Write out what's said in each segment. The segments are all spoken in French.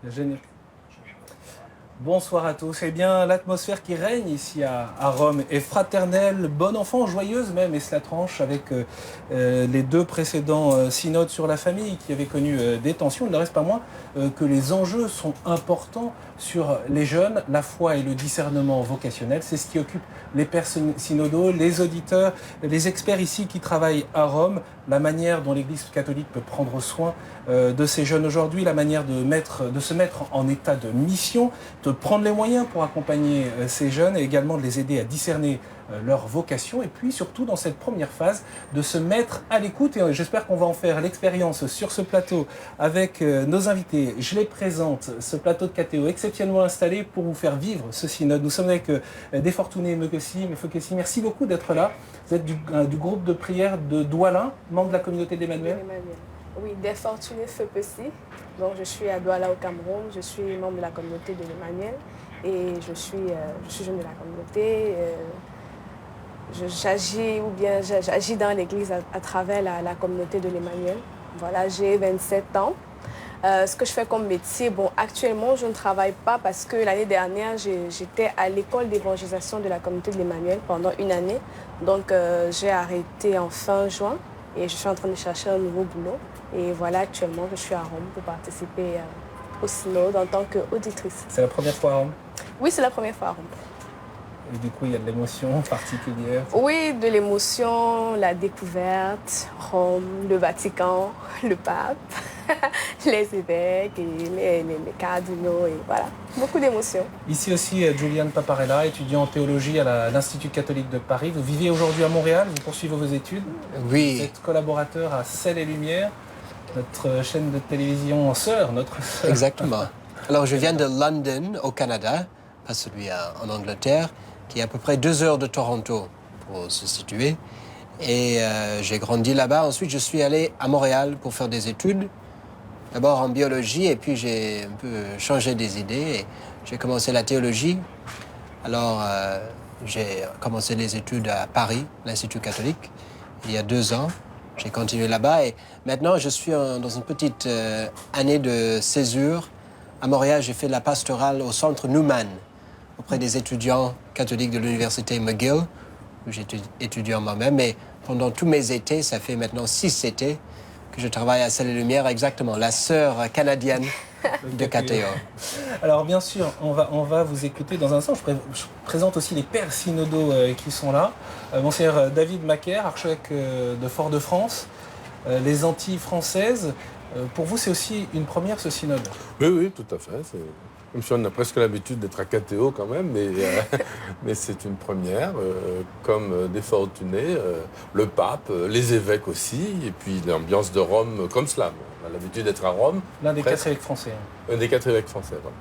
Génial. Bonsoir à tous. Eh bien, l'atmosphère qui règne ici à Rome est fraternelle, bon enfant, joyeuse même, et cela tranche avec les deux précédents synodes sur la famille qui avaient connu des tensions. Il ne reste pas moins que les enjeux sont importants sur les jeunes, la foi et le discernement vocationnel. C'est ce qui occupe les pères synodaux, les auditeurs, les experts ici qui travaillent à Rome, la manière dont l'Église catholique peut prendre soin de ces jeunes aujourd'hui, la manière de se mettre en état de mission, de prendre les moyens pour accompagner ces jeunes et également de les aider à discerner leur vocation et puis surtout dans cette première phase de se mettre à l'écoute et j'espère qu'on va en faire l'expérience sur ce plateau avec nos invités. Je les présente, ce plateau de KTO exceptionnellement installé pour vous faire vivre ce synode. Nous sommes avec Defortuné Mefokessi. Merci beaucoup d'être là. Vous êtes du groupe de prière de Douala, membre de la communauté d'Emmanuel. Oui, Defortuné Mefokessi. Donc je suis à Douala au Cameroun, je suis membre de la communauté de l'Emmanuel et je suis jeune de la communauté. J'agis dans l'église à travers la communauté de l'Emmanuel. Voilà, j'ai 27 ans. Ce que je fais comme métier, actuellement, je ne travaille pas parce que l'année dernière, j'étais à l'école d'évangélisation de la communauté de l'Emmanuel pendant une année. Donc, j'ai arrêté en fin juin et je suis en train de chercher un nouveau boulot. Et voilà, actuellement, je suis à Rome pour participer au synode en tant qu'auditrice. C'est la première fois à Rome? Oui, c'est la première fois à Rome. Et du coup, il y a de l'émotion particulière? Oui, de l'émotion, la découverte, Rome, le Vatican, le pape, les évêques, et les cardinaux, et voilà, beaucoup d'émotions. Ici aussi, Julian Paparella, étudiant en théologie à l'Institut catholique de Paris. Vous vivez aujourd'hui à Montréal, vous poursuivez vos études. Oui. Vous êtes collaborateur à Ciel et Lumière, notre chaîne de télévision sœur, notre sœur. Exactement. Alors, je viens de London, au Canada, pas celui en Angleterre, qui est à peu près 2 heures de Toronto, pour se situer. Et j'ai grandi là-bas. Ensuite, je suis allé à Montréal pour faire des études. D'abord en biologie, et puis j'ai un peu changé des idées. Et j'ai commencé la théologie. Alors, j'ai commencé les études à Paris, l'Institut catholique, il y a 2 ans. J'ai continué là-bas et maintenant, je suis dans une petite année de césure. À Montréal, j'ai fait la pastorale au centre Newman, auprès des étudiants catholiques de l'université McGill, où j'étais étudiant moi-même. Et pendant tous mes étés, ça fait maintenant 6 étés, que je travaille à Ciel et Lumière, exactement, la sœur canadienne de KTO. Alors bien sûr, on va vous écouter dans un instant. Je présente aussi les pères synodaux qui sont là. Monseigneur David Macaire, archevêque de Fort-de-France, les Antilles françaises. Pour vous, c'est aussi une première, ce synode? Oui, tout à fait. Même si on a presque l'habitude d'être à KTO quand même, mais c'est une première, comme Defortuné, le pape, les évêques aussi, et puis l'ambiance de Rome comme cela. On a l'habitude d'être à Rome. L'un des 4 évêques français. Un des 4 évêques français, voilà.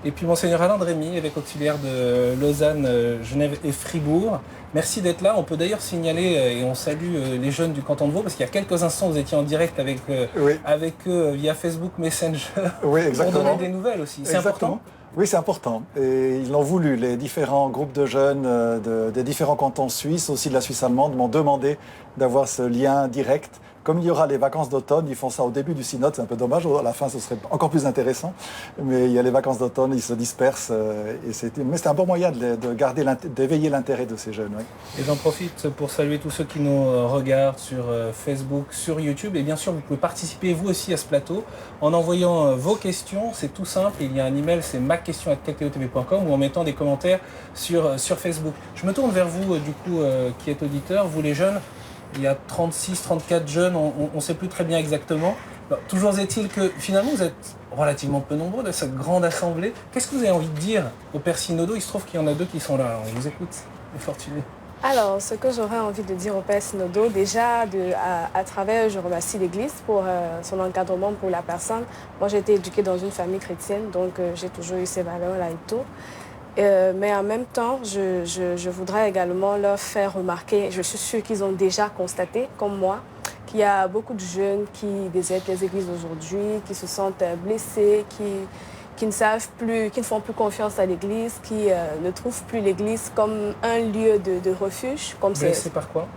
Et puis Monseigneur Alain Drémy, évêque auxiliaire de Lausanne, Genève et Fribourg. Merci d'être là. On peut d'ailleurs signaler, et on salue les jeunes du canton de Vaud, parce qu'il y a quelques instants, vous étiez en direct avec eux via Facebook Messenger, oui, pour donner des nouvelles aussi. C'est important? Oui, c'est important. Et ils l'ont voulu. Les différents groupes de jeunes des différents cantons suisses, aussi de la Suisse allemande, m'ont demandé d'avoir ce lien direct. Comme il y aura les vacances d'automne, ils font ça au début du synode, c'est un peu dommage, à la fin ce serait encore plus intéressant. Mais il y a les vacances d'automne, ils se dispersent. Mais c'est un bon moyen d'éveiller l'intérêt de ces jeunes. Oui. Et j'en profite pour saluer tous ceux qui nous regardent sur Facebook, sur YouTube. Et bien sûr, vous pouvez participer vous aussi à ce plateau en envoyant vos questions. C'est tout simple, il y a un email, c'est maquestion@ktotv.com ou en mettant des commentaires sur Facebook. Je me tourne vers vous, du coup, qui êtes auditeur, vous les jeunes. Il y a 36, 34 jeunes, on ne sait plus très bien exactement. Alors, toujours est-il que finalement vous êtes relativement peu nombreux de cette grande assemblée. Qu'est-ce que vous avez envie de dire aux pères synodaux? Il se trouve qu'il y en a 2 qui sont là. Alors, on vous écoute, Defortuné. Alors, ce que j'aurais envie de dire aux pères synodaux, déjà, à travers, je remercie l'Église pour son encadrement pour la personne. Moi, j'ai été éduquée dans une famille chrétienne, donc j'ai toujours eu ces valeurs-là et tout. Mais en même temps, je voudrais également leur faire remarquer, je suis sûre qu'ils ont déjà constaté, comme moi, qu'il y a beaucoup de jeunes qui désertent les églises aujourd'hui, qui se sentent blessés, qui ne savent plus, qui ne font plus confiance à l'église, qui ne trouvent plus l'église comme un lieu de refuge. Blessés par quoi?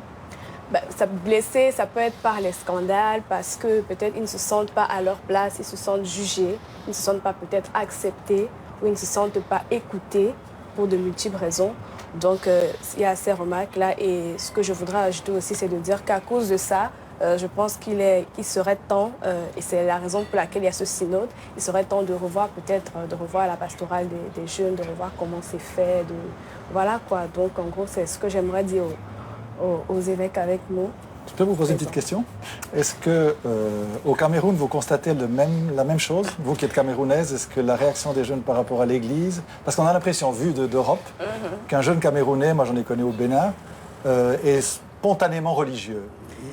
Ça blesser, ça peut être par les scandales, parce que peut-être ils ne se sentent pas à leur place, ils se sentent jugés, ils ne se sentent pas peut-être acceptés, ou ils ne se sentent pas écoutés pour de multiples raisons. Donc, il y a ces remarques-là. Et ce que je voudrais ajouter aussi, c'est de dire qu'à cause de ça, je pense qu'il serait temps, et c'est la raison pour laquelle il y a ce synode, il serait temps de revoir peut-être, de revoir la pastorale des jeunes, de revoir comment c'est fait. Voilà quoi. Donc, en gros, c'est ce que j'aimerais dire aux évêques avec nous. Je peux vous poser une petite question? Est-ce qu'au Cameroun, vous constatez la même chose? Vous qui êtes camerounaise, est-ce que la réaction des jeunes par rapport à l'Église... Parce qu'on a l'impression, vu d'Europe, qu'un jeune Camerounais, moi j'en ai connu au Bénin, est spontanément religieux.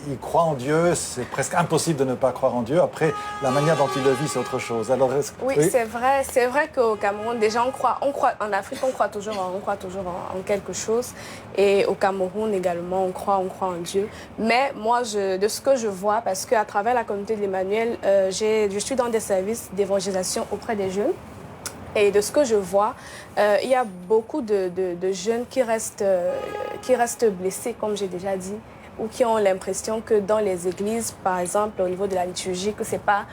Il croit en Dieu, c'est presque impossible de ne pas croire en Dieu. Après, la manière dont il le vit, c'est autre chose. Alors, oui, c'est vrai qu'au Cameroun, déjà, on croit, en Afrique, on croit toujours en quelque chose. Et au Cameroun également, on croit en Dieu. Mais moi, de ce que je vois, parce qu'à travers la communauté de l'Emmanuel, je suis dans des services d'évangélisation auprès des jeunes. Et de ce que je vois, il y a beaucoup de jeunes qui restent blessés, comme j'ai déjà dit, ou qui ont l'impression que dans les églises, par exemple, au niveau de la liturgie, que ce n'est pas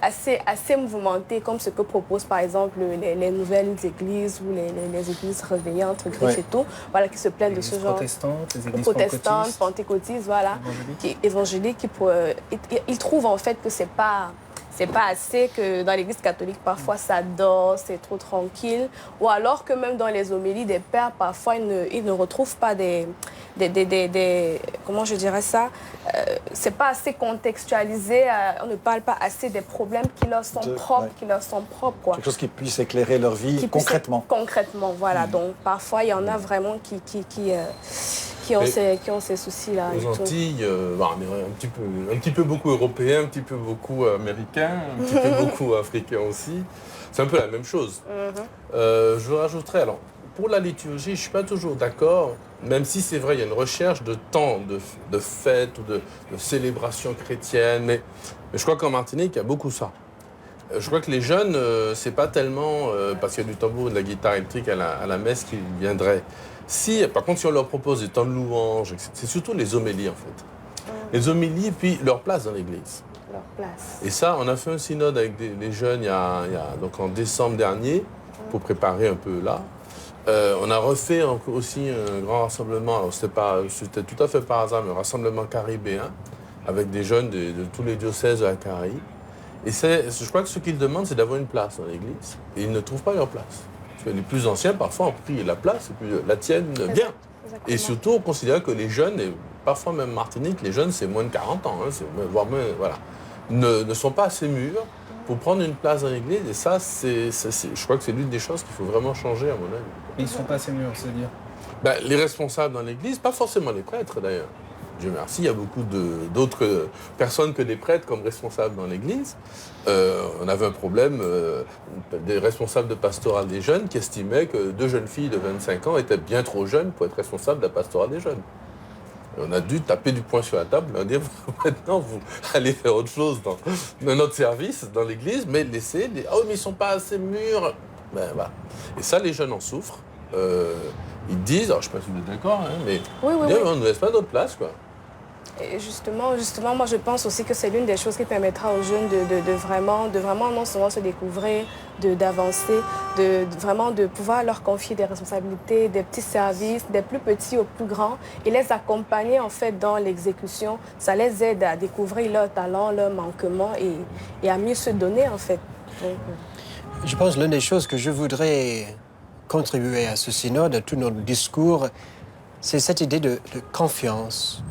assez mouvementé comme ce que proposent, par exemple, les nouvelles églises ou les églises réveillées entre griffes et tout, voilà, qui se plaignent de ce genre. Les églises protestantes, pentecôtistes, voilà, évangéliques, ils trouvent en fait que c'est pas assez, que dans l'Église catholique, parfois, ça dort, c'est trop tranquille. Ou alors que même dans les homélies des pères, parfois, ils ne retrouvent pas comment je dirais ça, c'est pas assez contextualisé, on ne parle pas assez des problèmes qui leur sont propres, quoi. Quelque chose qui puisse éclairer leur vie concrètement. Concrètement, voilà. Donc, parfois, il y en a vraiment qui ont ces soucis-là. Aux Antilles, on est un petit peu beaucoup européens, un petit peu beaucoup américains, un petit peu beaucoup africains aussi. C'est un peu la même chose. Je rajouterais, alors, pour la liturgie, je ne suis pas toujours d'accord, même si c'est vrai, il y a une recherche de temps, de fête ou de célébration chrétienne, mais je crois qu'en Martinique, il y a beaucoup ça. Je crois que les jeunes, c'est pas tellement parce qu'il y a du tambour et de la guitare électrique à la messe qu'ils viendraient. Par contre, si on leur propose des temps de louange, c'est surtout les homélies en fait. Les homélies, puis leur place dans l'église. Leur place. Et ça, on a fait un synode avec des jeunes donc en décembre dernier, pour préparer un peu là. On a refait aussi un grand rassemblement, alors c'était tout à fait par hasard, mais un rassemblement caribéen, avec des jeunes de tous les diocèses de la Caraïbe. Et je crois que ce qu'ils demandent, c'est d'avoir une place dans l'église. Et ils ne trouvent pas leur place. Parce que les plus anciens, parfois, ont pris la place, et puis la tiennent bien. Exactement. Et surtout, on considère que les jeunes, et parfois même Martinique, les jeunes, c'est moins de 40 ans, voire moins, voilà, ne sont pas assez mûrs pour prendre une place dans l'église. Et ça, je crois que c'est l'une des choses qu'il faut vraiment changer, à mon avis. Ils ne sont pas assez mûrs, c'est-à-dire les responsables dans l'église, pas forcément les prêtres d'ailleurs. Dieu merci, il y a beaucoup d'autres personnes que des prêtres comme responsables dans l'église. On avait un problème, des responsables de pastorale des jeunes qui estimaient que 2 jeunes filles de 25 ans étaient bien trop jeunes pour être responsables de la pastorale des jeunes. Et on a dû taper du poing sur la table et leur dire maintenant vous allez faire autre chose dans notre service, dans l'église, mais laissez mais ils ne sont pas assez mûrs. Voilà. Et ça, les jeunes en souffrent. Ils disent, alors je ne sais pas si vous êtes d'accord, mais on ne laisse pas d'autre place, quoi. Et justement, moi je pense aussi que c'est l'une des choses qui permettra aux jeunes de vraiment non seulement se découvrir, d'avancer, vraiment de pouvoir leur confier des responsabilités, des petits services, des plus petits aux plus grands, et les accompagner en fait dans l'exécution. Ça les aide à découvrir leurs talents, leurs manquements et à mieux se donner en fait. Donc, je pense que l'une des choses que je voudrais contribuer à ce synode, à tout notre discours, c'est cette idée de confiance.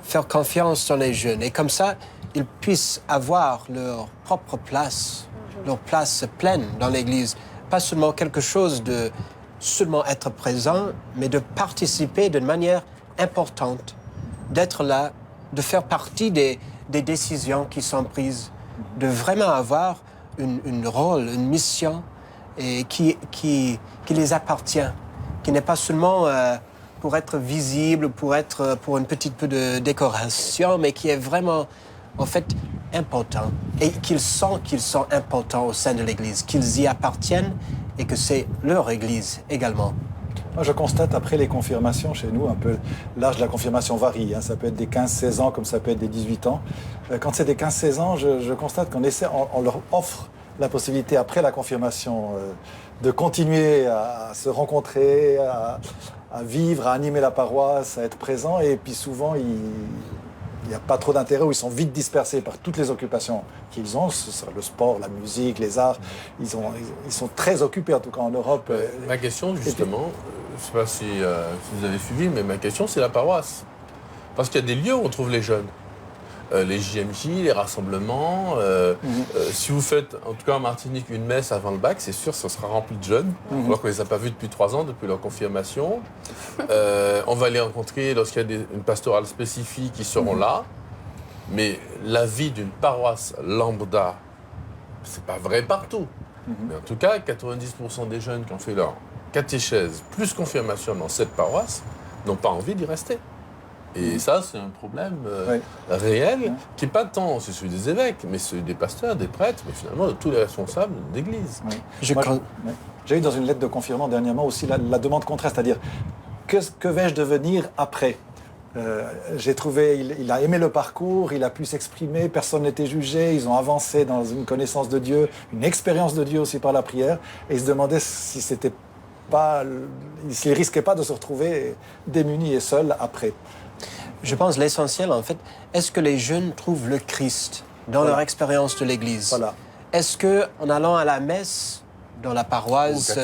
Faire confiance dans les jeunes. Et comme ça, ils puissent avoir leur propre place, leur place pleine dans l'Église. Pas seulement quelque chose de seulement être présent, mais de participer d'une manière importante, d'être là, de faire partie des décisions qui sont prises, de vraiment avoir un rôle, une mission et qui les appartient, qui n'est pas seulement pour être visible, pour une petite peu de décoration, mais qui est vraiment, en fait, important. Et qu'ils sont importants au sein de l'Église, qu'ils y appartiennent et que c'est leur Église également. Moi, je constate après les confirmations chez nous, un peu l'âge de la confirmation varie. Ça peut être des 15-16 ans comme ça peut être des 18 ans. Quand c'est des 15-16 ans, je constate on leur offre la possibilité après la confirmation de continuer à se rencontrer, à vivre, à animer la paroisse, à être présent. Et puis souvent, il n'y a pas trop d'intérêt ou ils sont vite dispersés par toutes les occupations qu'ils ont, ce sera le sport, la musique, les arts. Ils sont très occupés, en tout cas en Europe. Ma question, justement, je ne sais pas si vous avez suivi, mais ma question, c'est la paroisse. Parce qu'il y a des lieux où on trouve les jeunes. Les JMJ, les rassemblements. Si vous faites, en tout cas en Martinique, une messe avant le bac, c'est sûr, ça sera rempli de jeunes. Alors qu'on ne les a pas vus depuis 3 ans, depuis leur confirmation. On va les rencontrer lorsqu'il y a une pastorale spécifique, ils seront là. Mais la vie d'une paroisse lambda, c'est pas vrai partout. Mais en tout cas, 90% des jeunes qui ont fait leur catéchèse plus confirmation dans cette paroisse n'ont pas envie d'y rester. Et ça, c'est un problème réel qui n'est pas tant celui des évêques, mais celui des pasteurs, des prêtres, mais finalement de tous les responsables d'église. J'ai eu dans une lettre de confirmant dernièrement aussi la demande contraire, c'est-à-dire que vais-je devenir après ? J'ai trouvé, il a aimé le parcours, il a pu s'exprimer, personne n'était jugé, ils ont avancé dans une connaissance de Dieu, une expérience de Dieu aussi par la prière, et ils se demandaient s'ils ne risquaient pas de se retrouver démunis et seuls après. Je pense l'essentiel, en fait, est-ce que les jeunes trouvent le Christ dans leur expérience de l'Église ? Est-ce qu'en allant à la messe, dans la paroisse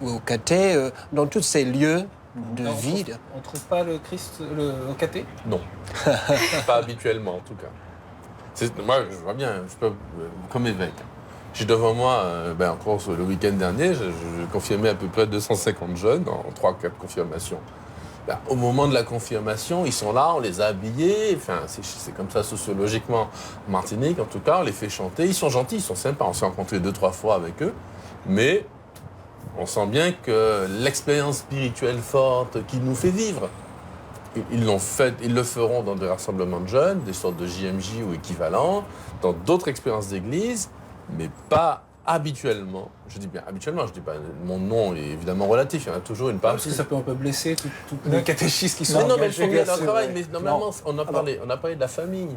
ou au caté, dans tous ces lieux de vie... On ne trouve pas le Christ au caté ? Non, pas habituellement en tout cas. Moi, je vois bien, comme évêque. J'ai devant moi, encore le week-end dernier, je confirmais à peu près 250 jeunes en 3-4 confirmations. Au moment de la confirmation, ils sont là, on les a habillés, c'est comme ça sociologiquement en Martinique, en tout cas, on les fait chanter, ils sont gentils, ils sont sympas, on s'est rencontrés 2-3 fois avec eux, mais on sent bien que l'expérience spirituelle forte qu'ils nous fait vivre, ils le feront dans des rassemblements de jeunes, des sortes de JMJ ou équivalents, dans d'autres expériences d'église, mais pas habituellement. Je dis bien habituellement, je dis pas, mon nom est évidemment relatif, il y en a toujours une part. Parce que ça peut un peu blesser tous les catéchistes qui sont non, mais ils font bien leur travail, mais normalement, on a parlé de la famille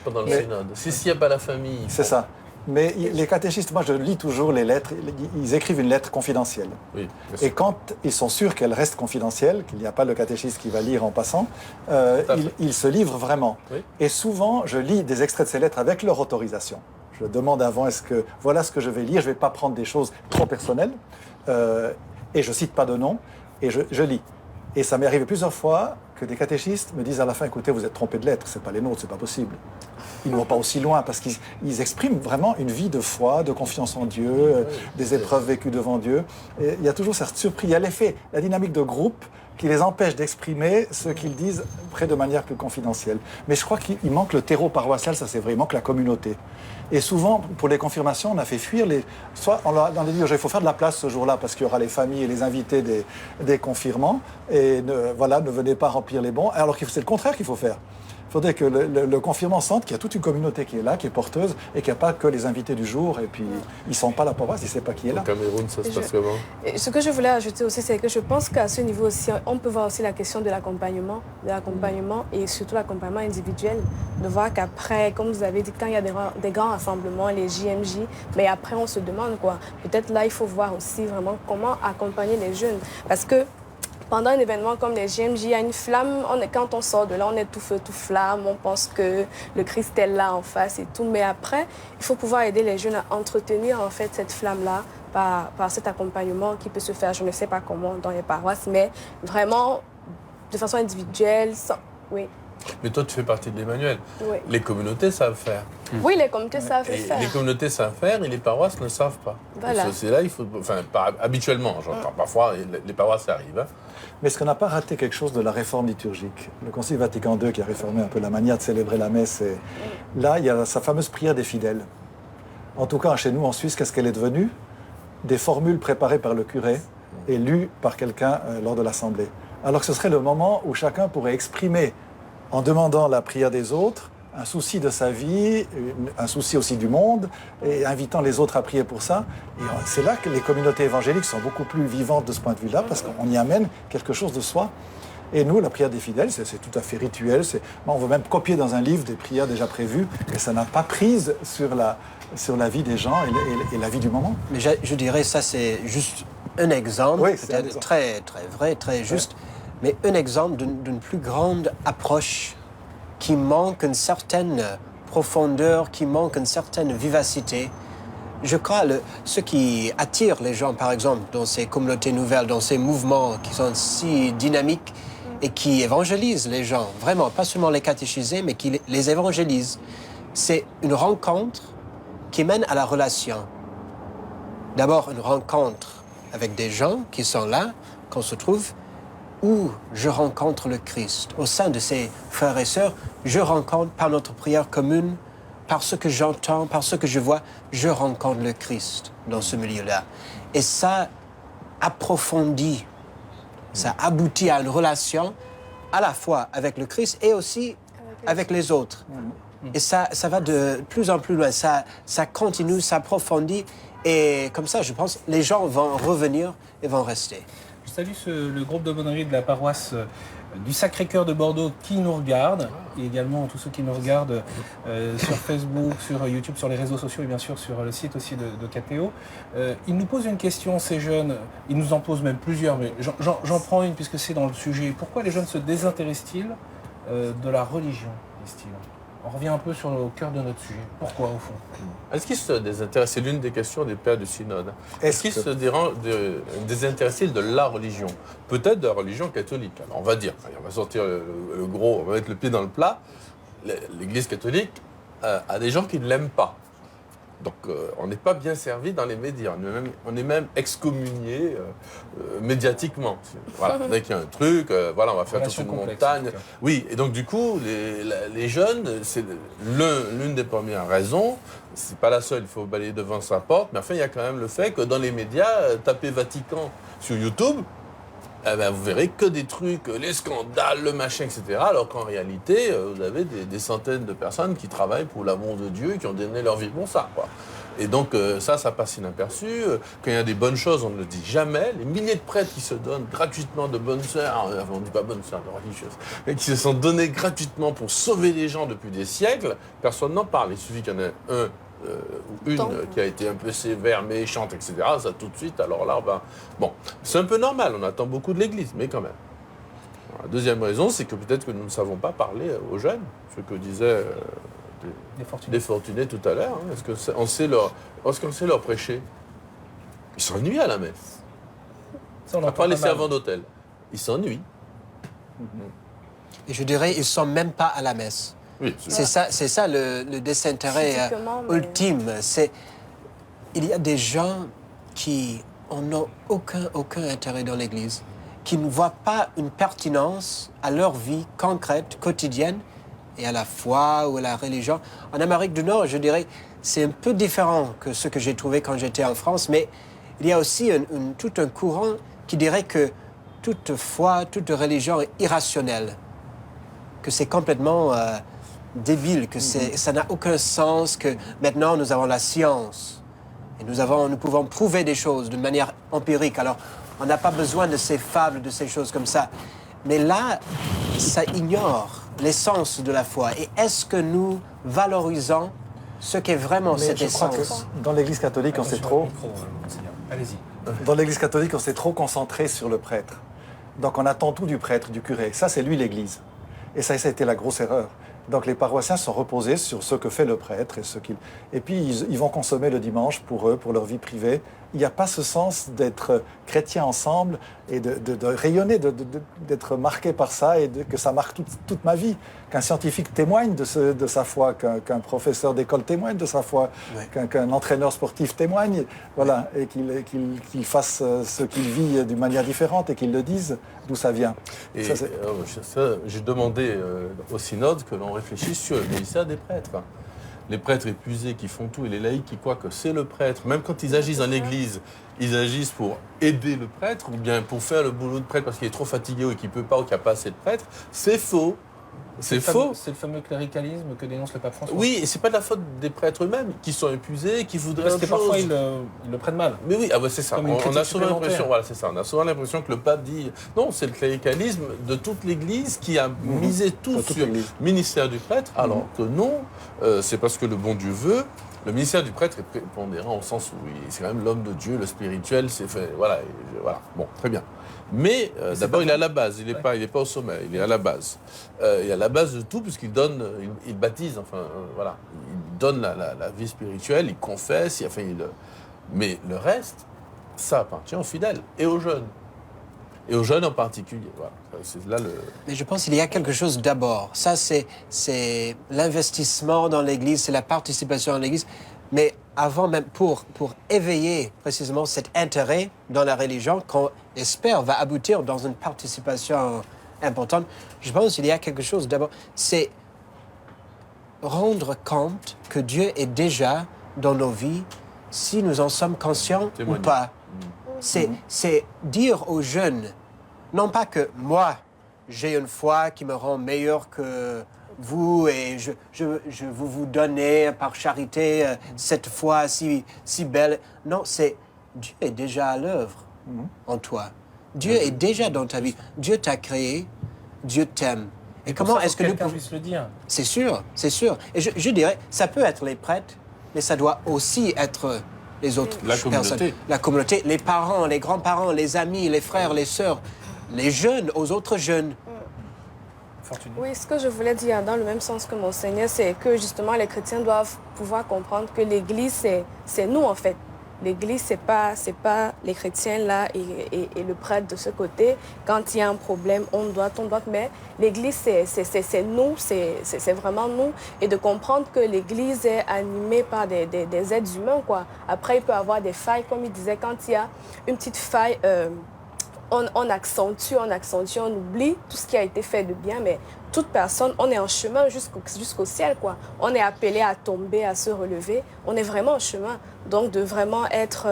pendant le synode. S'il n'y a pas la famille... C'est ça. Mais les catéchistes, moi je lis toujours les lettres, ils écrivent une lettre confidentielle. Oui, et quand ils sont sûrs qu'elle reste confidentielle, qu'il n'y a pas le catéchiste qui va lire en passant, ils se livrent vraiment. Oui. Et souvent, je lis des extraits de ces lettres avec leur autorisation. Je demande avant, voilà ce que je vais lire, je ne vais pas prendre des choses trop personnelles, et je ne cite pas de nom, et je lis. Et ça m'est arrivé plusieurs fois que des catéchistes me disent à la fin, écoutez, vous êtes trompé de lettres, ce n'est pas les nôtres, ce n'est pas possible. Ils ne vont pas aussi loin, parce qu'ils expriment vraiment une vie de foi, de confiance en Dieu, des épreuves vécues devant Dieu. Et il y a toujours cette surprise, il y a l'effet, la dynamique de groupe qui les empêche d'exprimer ce qu'ils disent après de manière plus confidentielle. Mais je crois qu'il manque le terreau paroissial, ça c'est vrai, il manque la communauté. Et souvent, pour les confirmations, on a fait fuir soit dans les lieux, il faut faire de la place ce jour-là parce qu'il y aura les familles et les invités des confirmants. Et ne venez pas remplir les bancs. Alors que c'est le contraire qu'il faut faire. Il faudrait que le confirmant sente qu'il y a toute une communauté qui est là, qui est porteuse, et qu'il n'y a pas que les invités du jour, et puis ils ne sentent pas la paroisse, ils ne savent pas qui est là. Au Cameroun, ça se passe comment ? Ce que je voulais ajouter aussi, c'est que je pense qu'à ce niveau aussi, on peut voir aussi la question de l'accompagnement et surtout l'accompagnement individuel, de voir qu'après, comme vous avez dit, quand il y a des grands rassemblements, les JMJ, mais après on se demande peut-être là il faut voir aussi vraiment comment accompagner les jeunes, parce que pendant un événement comme les JMJ, il y a une flamme, quand on sort de là, on est tout feu, tout flamme, on pense que le Christ est là en face et tout. Mais après, il faut pouvoir aider les jeunes à entretenir en fait cette flamme-là par cet accompagnement qui peut se faire, je ne sais pas comment, dans les paroisses, mais vraiment de façon individuelle. Oui. Mais toi, tu fais partie de l'Emmanuel. Oui. Les communautés savent faire. Oui, les communautés savent faire. Les communautés savent faire et les paroisses ne savent pas. Voilà. C'est là, il faut... habituellement, parfois, les paroisses arrivent. Mais est-ce qu'on n'a pas raté quelque chose de la réforme liturgique ? Le Concile Vatican II qui a réformé un peu la manière de célébrer la messe. Et là, il y a sa fameuse prière des fidèles. En tout cas, chez nous, en Suisse, qu'est-ce qu'elle est devenue ? Des formules préparées par le curé et lues par quelqu'un lors de l'assemblée. Alors que ce serait le moment où chacun pourrait exprimer, en demandant la prière des autres, un souci de sa vie, un souci aussi du monde, et invitant les autres à prier pour ça. Et c'est là que les communautés évangéliques sont beaucoup plus vivantes de ce point de vue-là, parce qu'on y amène quelque chose de soi. Et nous, la prière des fidèles, c'est tout à fait rituel. On veut même copier dans un livre des prières déjà prévues, et ça n'a pas prise sur la vie des gens et la vie du moment. Mais je dirais ça, c'est juste un exemple, Oui, c'est un peut-être exemple. très, très vrai, très juste, mais un exemple d'une plus grande approche qui manque une certaine profondeur, qui manque une certaine vivacité. Je crois ce qui attire les gens, par exemple, dans ces communautés nouvelles, dans ces mouvements qui sont si dynamiques et qui évangélisent les gens, vraiment, pas seulement les catéchiser, mais qui les évangélisent, c'est une rencontre qui mène à la relation. D'abord, une rencontre avec des gens qui sont là, qu'on se trouve, où je rencontre le Christ. Au sein de ces frères et sœurs, je rencontre par notre prière commune, par ce que j'entends, par ce que je vois, je rencontre le Christ dans ce milieu-là. Et ça approfondit, ça aboutit à une relation à la fois avec le Christ et aussi avec les autres. Et ça va de plus en plus loin, ça continue, ça approfondit. Et comme ça, je pense, les gens vont revenir et vont rester. Je salue le groupe d'aumônerie de la paroisse du Sacré-Cœur de Bordeaux qui nous regarde, et également tous ceux qui nous regardent sur Facebook, sur YouTube, sur les réseaux sociaux et bien sûr sur le site aussi de KTO. Ils nous posent une question, ces jeunes, ils nous en posent même plusieurs, mais j'en prends une puisque c'est dans le sujet. Pourquoi les jeunes se désintéressent-ils de la religion, disent-ils? On revient un peu au cœur de notre sujet. Pourquoi, au fond? Est-ce qu'ils se désintéressent? C'est l'une des questions des pères du synode. Est-ce qu'ils se désintéressent de la religion? Peut-être de la religion catholique. Alors on va dire, on va sortir le gros, on va mettre le pied dans le plat. L'Église catholique a des gens qui ne l'aiment pas. Donc on n'est pas bien servi dans les médias, on est même excommunié médiatiquement. Voilà, dès qu'il y a un truc, voilà, on va faire toute une montagne. Oui, et donc du coup, les jeunes, c'est l'une des premières raisons, c'est pas la seule, il faut balayer devant sa porte, mais enfin il y a quand même le fait que dans les médias, tapez Vatican sur YouTube, eh ben, vous verrez que des trucs, les scandales, le machin, etc. Alors qu'en réalité, vous avez des centaines de personnes qui travaillent pour l'amour de Dieu et qui ont donné leur vie pour ça, quoi. Et donc ça passe inaperçu. Quand il y a des bonnes choses, on ne le dit jamais. Les milliers de prêtres qui se donnent gratuitement de bonnes sœurs, on ne dit pas bonnes sœurs, de religieuses, mais qui se sont donnés gratuitement pour sauver les gens depuis des siècles, personne n'en parle. Il suffit qu'il y en ait un ou une qui a été un peu sévère, méchante, etc., ça tout de suite, alors là, ben, bon, c'est un peu normal, on attend beaucoup de l'Église, mais quand même. Alors, la deuxième raison, c'est que peut-être que nous ne savons pas parler aux jeunes, ce que disait des fortunés tout à l'heure. Hein. Est-ce qu'on sait leur prêcher? Ils s'ennuient à la messe. À part les servants d'hôtel. Ils s'ennuient. Et je dirais, ils ne sont même pas à la messe. Oui, c'est ça le désintérêt ultime. Il y a des gens qui n'ont aucun intérêt dans l'Église, qui ne voient pas une pertinence à leur vie concrète, quotidienne, et à la foi ou à la religion. En Amérique du Nord, je dirais, c'est un peu différent que ce que j'ai trouvé quand j'étais en France, mais il y a aussi tout un courant qui dirait que toute foi, toute religion est irrationnelle, que c'est complètement débile, que ça n'a aucun sens, que maintenant nous avons la science et nous pouvons prouver des choses d'une manière empirique. Alors, on n'a pas besoin de ces fables, de ces choses comme ça. Mais là, ça ignore l'essence de la foi. Et est-ce que nous valorisons ce qu'est vraiment cette essence? Je crois que dans l'Église catholique, on s'est trop... Allez-y. Dans l'Église catholique, on s'est trop concentré sur le prêtre. Donc on attend tout du prêtre, du curé. Ça, c'est lui l'Église. Et ça a été la grosse erreur. Donc les paroissiens sont reposés sur ce que fait le prêtre et puis ils vont consommer le dimanche pour eux, pour leur vie privée. Il n'y a pas ce sens d'être chrétiens ensemble et de rayonner, d'être marqué par ça et que ça marque toute ma vie. Qu'un scientifique témoigne de sa foi, qu'un professeur d'école témoigne de sa foi, qu'un entraîneur sportif témoigne, voilà, et qu'il fasse ce qu'il vit d'une manière différente et qu'il le dise d'où ça vient. Et j'ai demandé au synode que l'on réfléchisse sur le ministère des prêtres. Les prêtres épuisés qui font tout et les laïcs qui croient que c'est le prêtre, même quand ils agissent en église, ils agissent pour aider le prêtre ou bien pour faire le boulot de prêtre parce qu'il est trop fatigué ou qu'il ne peut pas ou qu'il n'y a pas assez de prêtres, c'est faux. C'est faux. C'est le fameux cléricalisme que dénonce le pape François. Oui, et c'est pas de la faute des prêtres eux-mêmes qui sont épuisés, qui voudraient Parce autre que chose. parfois ils le prennent mal. Mais oui, c'est ça. Comme une On a critique souvent l'impression, supplémentaire. voilà, c'est ça. On a souvent l'impression que le pape dit non, c'est le cléricalisme de toute l'Église qui a misé tout toute sur le l'Église. ministère du prêtre, alors que non, c'est parce que le bon Dieu veut. Le ministère du prêtre est prépondérant au sens où c'est quand même l'homme de Dieu, le spirituel, c'est fait, voilà, bon, très bien. Mais d'abord, il est à la base, il n'est pas au sommet, il est à la base. Il est à la base de tout, puisqu'il donne, il baptise, enfin, voilà. Il donne la vie spirituelle, il confesse, mais le reste, ça appartient aux fidèles et aux jeunes. Et aux jeunes en particulier. Voilà. C'est là Mais je pense qu'il y a quelque chose d'abord. Ça, c'est l'investissement dans l'Église, c'est la participation dans l'Église. Mais avant même, pour éveiller précisément cet intérêt dans la religion, qu'on espère va aboutir dans une participation importante, je pense qu'il y a quelque chose d'abord. C'est rendre compte que Dieu est déjà dans nos vies, si nous en sommes conscients Témoigner. ou pas. C'est dire aux jeunes, non pas que moi, j'ai une foi qui me rend meilleur que vous et je vous donner par charité cette foi si belle. Non, c'est Dieu est déjà à l'œuvre en toi. Dieu est déjà dans ta vie. Dieu t'a créé, Dieu t'aime. Et comment est-ce que nous quelqu'un pouvons... puisse le dire? C'est sûr, c'est sûr. Et je dirais, ça peut être les prêtres, mais ça doit aussi être les autres La communauté. personnes. La communauté, les parents, les grands-parents, les amis, les frères, les sœurs, les jeunes, aux autres jeunes. Fortuné. Oui, ce que je voulais dire dans le même sens que mon Seigneur, c'est que justement les chrétiens doivent pouvoir comprendre que l'Église, c'est nous en fait. L'Église, c'est pas les chrétiens là et le prêtre de ce côté. Quand il y a un problème, on doit. Mais l'Église, c'est nous, c'est vraiment nous. Et de comprendre que l'Église est animée par des êtres humains, quoi. Après, il peut y avoir des failles, comme il disait, quand il y a une petite faille... On accentue, on oublie tout ce qui a été fait de bien, mais toute personne, on est en chemin jusqu'au ciel, quoi. On est appelé à tomber, à se relever. On est vraiment en chemin. Donc, de vraiment être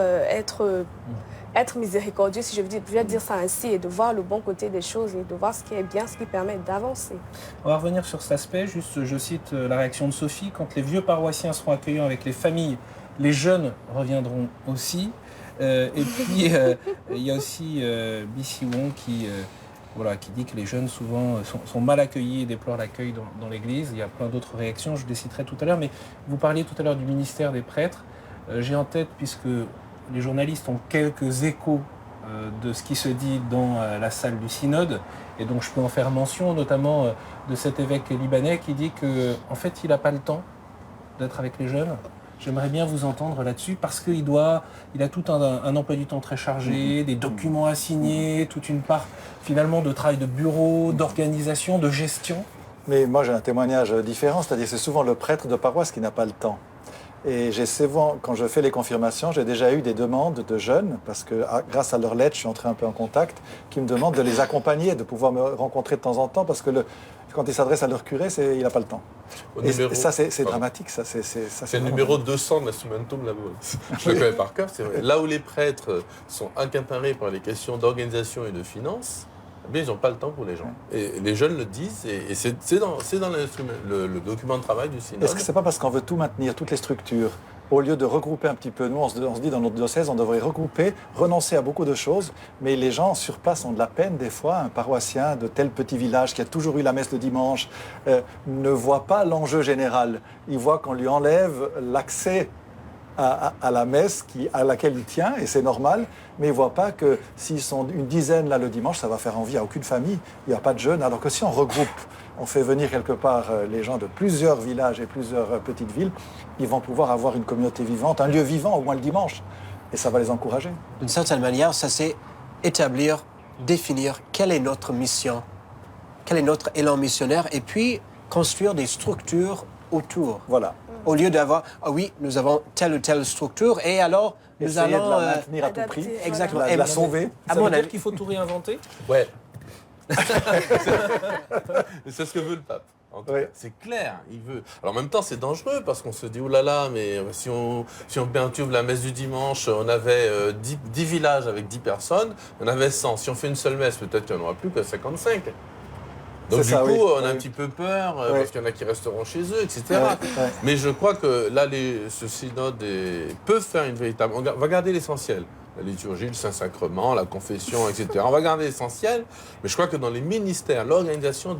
miséricordieux, si je veux dire ça ainsi, et de voir le bon côté des choses et de voir ce qui est bien, ce qui permet d'avancer. On va revenir sur cet aspect. Juste, je cite la réaction de Sophie. Quand les vieux paroissiens seront accueillants avec les familles, les jeunes reviendront aussi. Et puis, il y a aussi Bissi Wong qui dit que les jeunes souvent sont mal accueillis et déplorent l'accueil dans l'Église. Il y a plein d'autres réactions, je les citerai tout à l'heure. Mais vous parliez tout à l'heure du ministère des prêtres. J'ai en tête, puisque les journalistes ont quelques échos de ce qui se dit dans la salle du synode, et donc je peux en faire mention, notamment de cet évêque libanais qui dit qu'en fait, il n'a pas le temps d'être avec les jeunes. J'aimerais bien vous entendre là-dessus parce qu'il a tout un emploi du temps très chargé, des documents à signer, toute une part finalement de travail de bureau, d'organisation, de gestion. Mais moi, j'ai un témoignage différent, c'est-à-dire c'est souvent le prêtre de paroisse qui n'a pas le temps. Et j'ai souvent, quand je fais les confirmations, j'ai déjà eu des demandes de jeunes, parce que grâce à leur lettre, je suis entré un peu en contact, qui me demandent de les accompagner, de pouvoir me rencontrer de temps en temps, parce que quand ils s'adressent à leur curé, il n'a pas le temps. Et ça, c'est dramatique. Ça, c'est le numéro 200 de l'Instrumentum Laboris. Je le connais par cœur, c'est vrai. Là où les prêtres sont accaparés par les questions d'organisation et de finances, eh bien, ils n'ont pas le temps pour les gens. Et les jeunes le disent, et c'est dans le document de travail du synode. Est-ce que ce n'est pas parce qu'on veut tout maintenir, toutes les structures, au lieu de regrouper un petit peu, nous on se dit dans notre diocèse, on devrait regrouper, renoncer à beaucoup de choses, mais les gens sur place ont de la peine des fois. Un paroissien de tel petit village qui a toujours eu la messe le dimanche ne voit pas l'enjeu général. Il voit qu'on lui enlève l'accès à la messe à laquelle il tient, et c'est normal, mais il ne voit pas que s'ils sont une dizaine là le dimanche, ça va faire envie à aucune famille, il n'y a pas de jeunes, alors que si on regroupe, on fait venir quelque part les gens de plusieurs villages et plusieurs petites villes, ils vont pouvoir avoir une communauté vivante, un lieu vivant au moins le dimanche, et ça va les encourager. D'une certaine manière, ça c'est établir, définir quelle est notre mission, quel est notre élan missionnaire, et puis construire des structures autour. Voilà. Au lieu d'avoir, nous avons telle ou telle structure, et alors nous Essayer allons... de la maintenir à tout prix, adapter, exactement. de la sauver. À Ça mon veut dire avis, qu'il faut tout réinventer? Ouais. C'est ce que veut le pape. Oui. C'est clair, il veut. Alors en même temps, c'est dangereux parce qu'on se dit, oh là là, mais si on perturbe la messe du dimanche, on avait 10 villages avec 10 personnes, on avait 100. Si on fait une seule messe, peut-être qu'il n'y en aura plus que 55. Donc C'est du ça, coup, oui. on a un Oui. petit peu peur, Oui. parce qu'il y en a qui resteront chez eux, etc. Ouais. Mais je crois que là, ce synode peut faire une véritable... On va garder l'essentiel. La liturgie, le Saint-Sacrement, la confession, etc. On va garder l'essentiel, mais je crois que dans les ministères, l'organisation,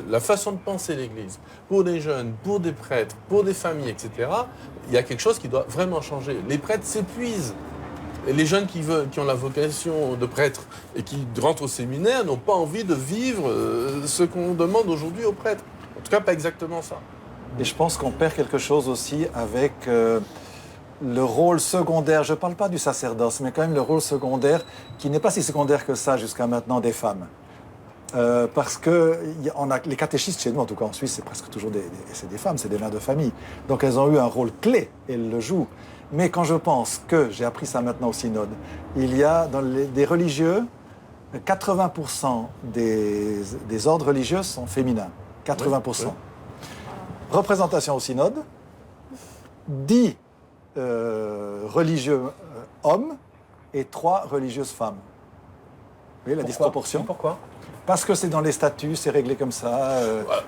la façon de penser l'Église, pour des jeunes, pour des prêtres, pour des familles, etc., il y a quelque chose qui doit vraiment changer. Les prêtres s'épuisent. Et les jeunes qui ont la vocation de prêtre et qui rentrent au séminaire n'ont pas envie de vivre ce qu'on demande aujourd'hui aux prêtres. En tout cas, pas exactement ça. Et je pense qu'on perd quelque chose aussi avec le rôle secondaire, je ne parle pas du sacerdoce, mais quand même le rôle secondaire, qui n'est pas si secondaire que ça jusqu'à maintenant des femmes. Parce que on a, les catéchistes chez nous, en tout cas en Suisse, c'est presque toujours des femmes, c'est des mères de famille. Donc elles ont eu un rôle clé, et elles le jouent. Mais quand je pense que, j'ai appris ça maintenant au synode, il y a dans des religieux, 80% des ordres religieux sont féminins. 80%. Oui, oui. Représentation au synode, 10 religieux hommes et 3 religieuses femmes. Vous voyez la disproportion? Pourquoi? Parce que c'est dans les statuts, c'est réglé comme ça.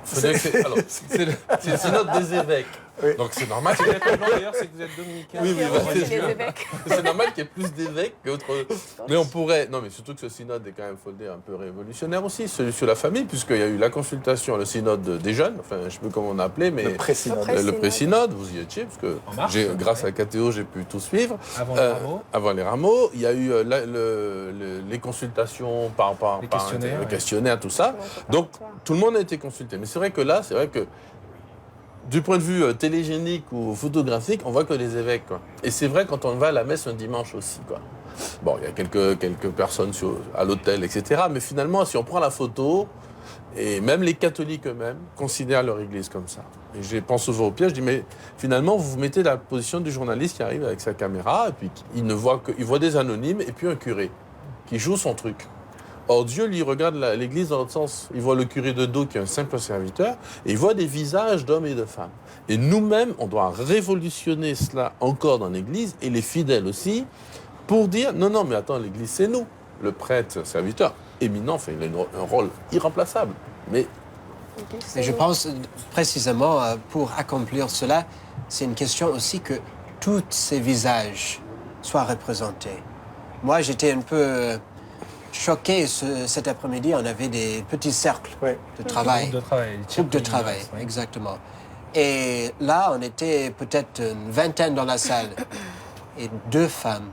C'est le synode des évêques. Oui. Donc c'est normal. C'est blanc d'ailleurs, c'est que vous êtes dominicain. Oui, oui, Aussi c'est les sûr. évêques. C'est normal qu'il y ait plus d'évêques qu'autre. Mais on pourrait. Non, mais surtout que ce synode est quand même fondé un peu révolutionnaire aussi, celui sur la famille, puisqu'il y a eu la consultation, le synode des jeunes, enfin, je ne sais plus comment on a appelé, mais. Le pré-synode. Le pré-synode, vous y étiez, parce que En mars, grâce à KTO, j'ai pu tout suivre. Avant les rameaux. Avant les rameaux, il y a eu les consultations par Les questionnaires, le ouais. questionnaire, tout ça. Donc, tout le monde a été consulté. Mais c'est vrai que là, du point de vue télégénique ou photographique, on voit que les évêques, quoi. Et c'est vrai quand on va à la messe un dimanche aussi, quoi. Bon, il y a quelques personnes à l'hôtel, etc. Mais finalement, si on prend la photo, et même les catholiques eux-mêmes considèrent leur église comme ça. Et je pense souvent au piège, je dis, mais finalement, vous vous mettez dans la position du journaliste qui arrive avec sa caméra, et puis il voit des anonymes, et puis un curé qui joue son truc. Or, Dieu, lui, regarde l'Église dans l'autre sens. Il voit le curé de dos qui est un simple serviteur, et il voit des visages d'hommes et de femmes. Et nous-mêmes, on doit révolutionner cela encore dans l'Église, et les fidèles aussi, pour dire, non, mais attends, l'Église, c'est nous. Le prêtre, serviteur, éminent, enfin, il a un rôle irremplaçable. Mais Et je pense précisément, pour accomplir cela, c'est une question aussi que tous ces visages soient représentés. Moi, j'étais un peu choqué cet après-midi. On avait des petits cercles Oui. de travail. Groupe de travail. Groupe de travail, oui. exactement. Et là, on était peut-être une vingtaine dans la salle. Et deux femmes.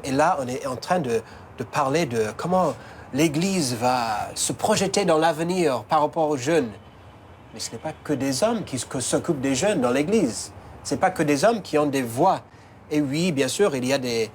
Et là, on est en train de parler de comment l'Église va se projeter dans l'avenir par rapport aux jeunes. Mais ce n'est pas que des hommes qui s'occupent des jeunes dans l'Église. Ce n'est pas que des hommes qui ont des voix. Et oui, bien sûr, il y a des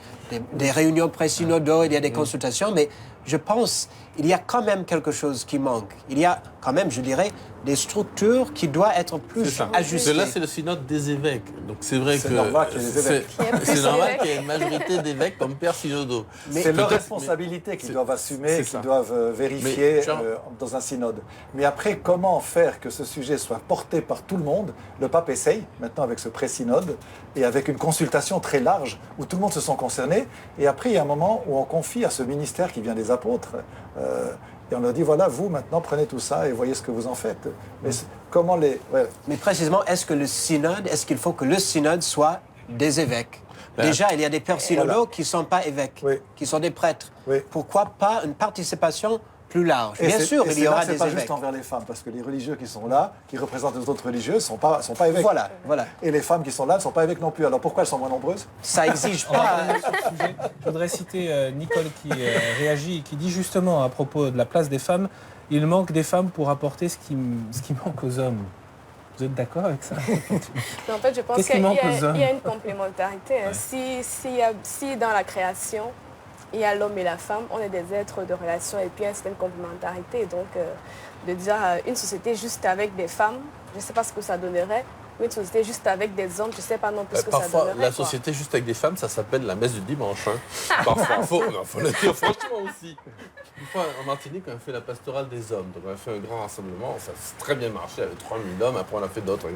réunions pré-synodaux, il y a des consultations, mais je pense qu'il y a quand même quelque chose qui manque. Il y a quand même, je dirais, des structures qui doivent être plus ajustées. là, c'est le synode des évêques. Donc c'est vrai C'est que normal qu'il y ait des évêques. c'est normal qu'il y ait une majorité d'évêques comme père synodaux. C'est leur peut-être- responsabilité qu'ils c'est- doivent assumer c'est et ça. qu'ils doivent vérifier Mais, genre- dans un synode. Mais après, comment faire que ce sujet soit porté par tout le monde? Le pape essaye, maintenant avec ce pré-synode, et avec une consultation très large, où tout le monde se sent concerné. Et après, il y a un moment où on confie à ce ministère qui vient des apôtres, et on leur dit, voilà, vous, maintenant, prenez tout ça et voyez ce que vous en faites. Mais comment les... ouais. Mais précisément, est-ce qu'il faut que le synode soit des évêques? Déjà, il y a des pères synodaux qui ne sont pas évêques, Oui. qui sont des prêtres. Oui. Pourquoi pas une participation plus large? Et Bien sûr, il y aura des c'est pas évêques. juste envers les femmes, parce que les religieux qui sont là, qui représentent les autres religieux, ne sont pas évêques. Voilà. Et les femmes qui sont là ne sont pas évêques non plus. Alors pourquoi elles sont moins nombreuses? Ça exige On va pas. revenir sur ce sujet. Je voudrais citer Nicole qui réagit, qui dit justement à propos de la place des femmes, il manque des femmes pour apporter ce qui manque aux hommes. Vous êtes d'accord avec ça? Mais en fait, je pense Qu'est-ce qui qu'il y, manque aux hommes? a une complémentarité. Hein. Si dans la création, il y a l'homme et la femme, on est des êtres de relation et puis il y a une certaine complémentarité. Donc, de dire une société juste avec des femmes, je ne sais pas ce que ça donnerait. Ou une société juste avec des hommes, je ne sais pas non plus ce que ça Parfois, donnerait. la quoi. société juste avec des femmes, ça s'appelle la messe du dimanche. Hein. Parfois, faut le dire franchement aussi. Une fois, en Martinique, on a fait la pastorale des hommes. Donc, on a fait un grand rassemblement. Ça a très bien marché avec 3000 hommes. Après, on a fait d'autres.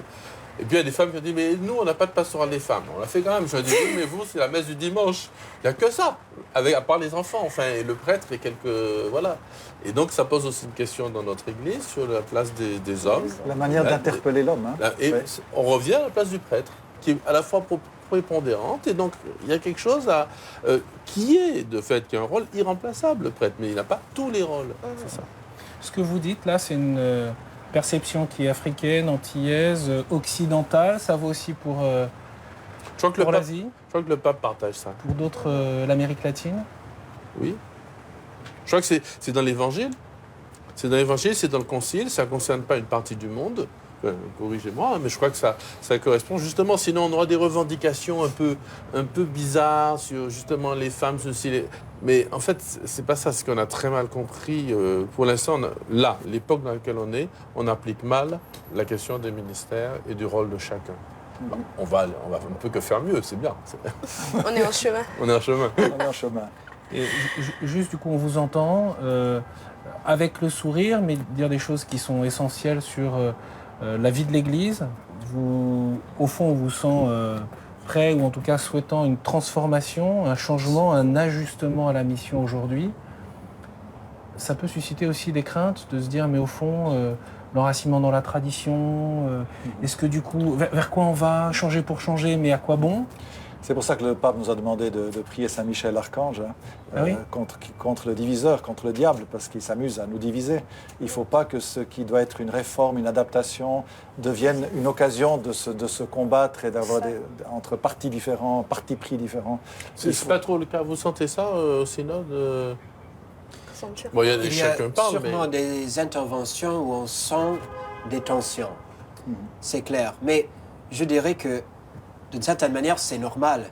Et puis il y a des femmes qui ont dit, mais nous, on n'a pas de pastoral des femmes. On l'a fait quand même. Je dis, oui, mais vous, c'est la messe du dimanche. Il n'y a que ça, à part les enfants, enfin, et le prêtre et quelques... Voilà. Et donc, ça pose aussi une question dans notre Église sur la place des hommes. La manière d'interpeller l'homme. Hein. Et on revient à la place du prêtre, qui est à la fois prépondérante, et donc il y a quelque chose qui est, de fait, qui a un rôle irremplaçable, le prêtre, mais il n'a pas tous les rôles. C'est ça. Ce que vous dites là, c'est une perception qui est africaine, antillaise, occidentale. Ça vaut aussi pour l'Asie, Je crois que le pape partage ça. pour d'autres, l'Amérique latine. Oui. Je crois que c'est dans l'Évangile. C'est dans l'Évangile, c'est dans le Concile. Ça ne concerne pas une partie du monde. Corrigez-moi, mais je crois que ça correspond justement. Sinon, on aura des revendications un peu bizarres sur justement les femmes, ceci. Mais en fait, c'est pas ça. Ce qu'on a très mal compris. Pour l'instant, l'époque dans laquelle on est, on applique mal la question des ministères et du rôle de chacun. On va un peu que faire mieux, c'est bien. On est en chemin. On est en chemin. On est en chemin. Et juste, du coup, on vous entend avec le sourire, mais dire des choses qui sont essentielles sur la vie de l'Église. Au fond, on vous sent prêt, ou en tout cas souhaitant une transformation, un changement, un ajustement à la mission aujourd'hui. Ça peut susciter aussi des craintes de se dire, mais au fond, l'enracinement dans la tradition, est-ce que du coup, vers quoi on va changer pour changer, mais à quoi bon ? C'est pour ça que le pape nous a demandé de prier Saint Michel Archange oui. contre le diviseur, contre le diable, parce qu'il s'amuse à nous diviser. Il ne faut pas que ce qui doit être une réforme, une adaptation, devienne une occasion de se combattre et d'avoir entre partis différents, partis pris différents. C'est pas trop le cas. Vous sentez ça au synode Bon, Il y a sûrement des interventions où on sent des tensions. C'est clair. Mais je dirais que d'une certaine manière, c'est normal.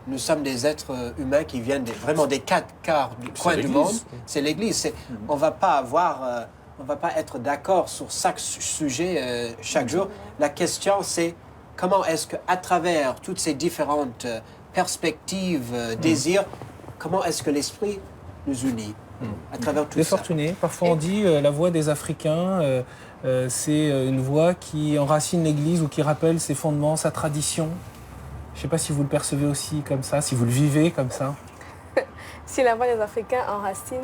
Nous sommes des êtres humains qui viennent vraiment des quatre quarts du coin du monde. C'est l'Église. On va pas être d'accord sur chaque sujet chaque jour. La question, c'est comment est-ce qu'à travers toutes ces différentes perspectives, désirs, comment est-ce que l'Esprit nous unit à travers tout Les ça. fortunés. Parfois, on dit la voix des Africains, c'est une voix qui enracine l'Église ou qui rappelle ses fondements, sa tradition. Je ne sais pas si vous le percevez aussi comme ça, si vous le vivez comme ça. Si la voix des Africains enracine...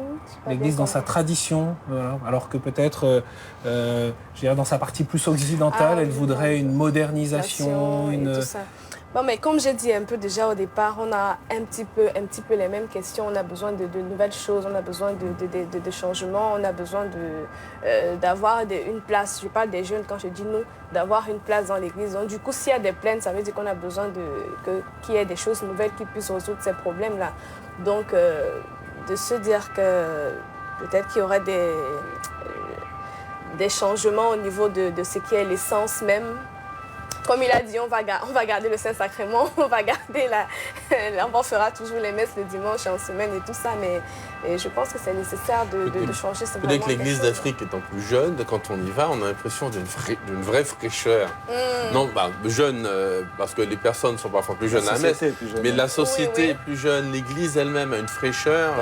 L'Église dans sa tradition, voilà. Alors que peut-être, je dirais dans sa partie plus occidentale, elle voudrait une modernisation, tout ça. Bon, mais comme j'ai dit un peu déjà au départ, on a un petit peu les mêmes questions. On a besoin de nouvelles choses, on a besoin de changements, on a besoin d'avoir une place. Je parle des jeunes quand je dis nous, d'avoir une place dans l'Église. Donc du coup, s'il y a des plaintes, ça veut dire qu'on a besoin qu'il y ait des choses nouvelles qui puissent résoudre ces problèmes-là. Donc, de se dire que peut-être qu'il y aurait des changements au niveau de ce qui est l'essence même. Comme il a dit, on va garder le Saint-Sacrement, on va fera toujours les messes le dimanche et en semaine et tout ça, mais je pense que c'est nécessaire de changer. Peut-être que l'Église d'Afrique étant plus jeune, quand on y va, on a l'impression d'une vraie fraîcheur. Non, jeune, parce que les personnes sont parfois plus jeunes à la messe, mais la société est plus jeune, l'Église elle-même a une fraîcheur,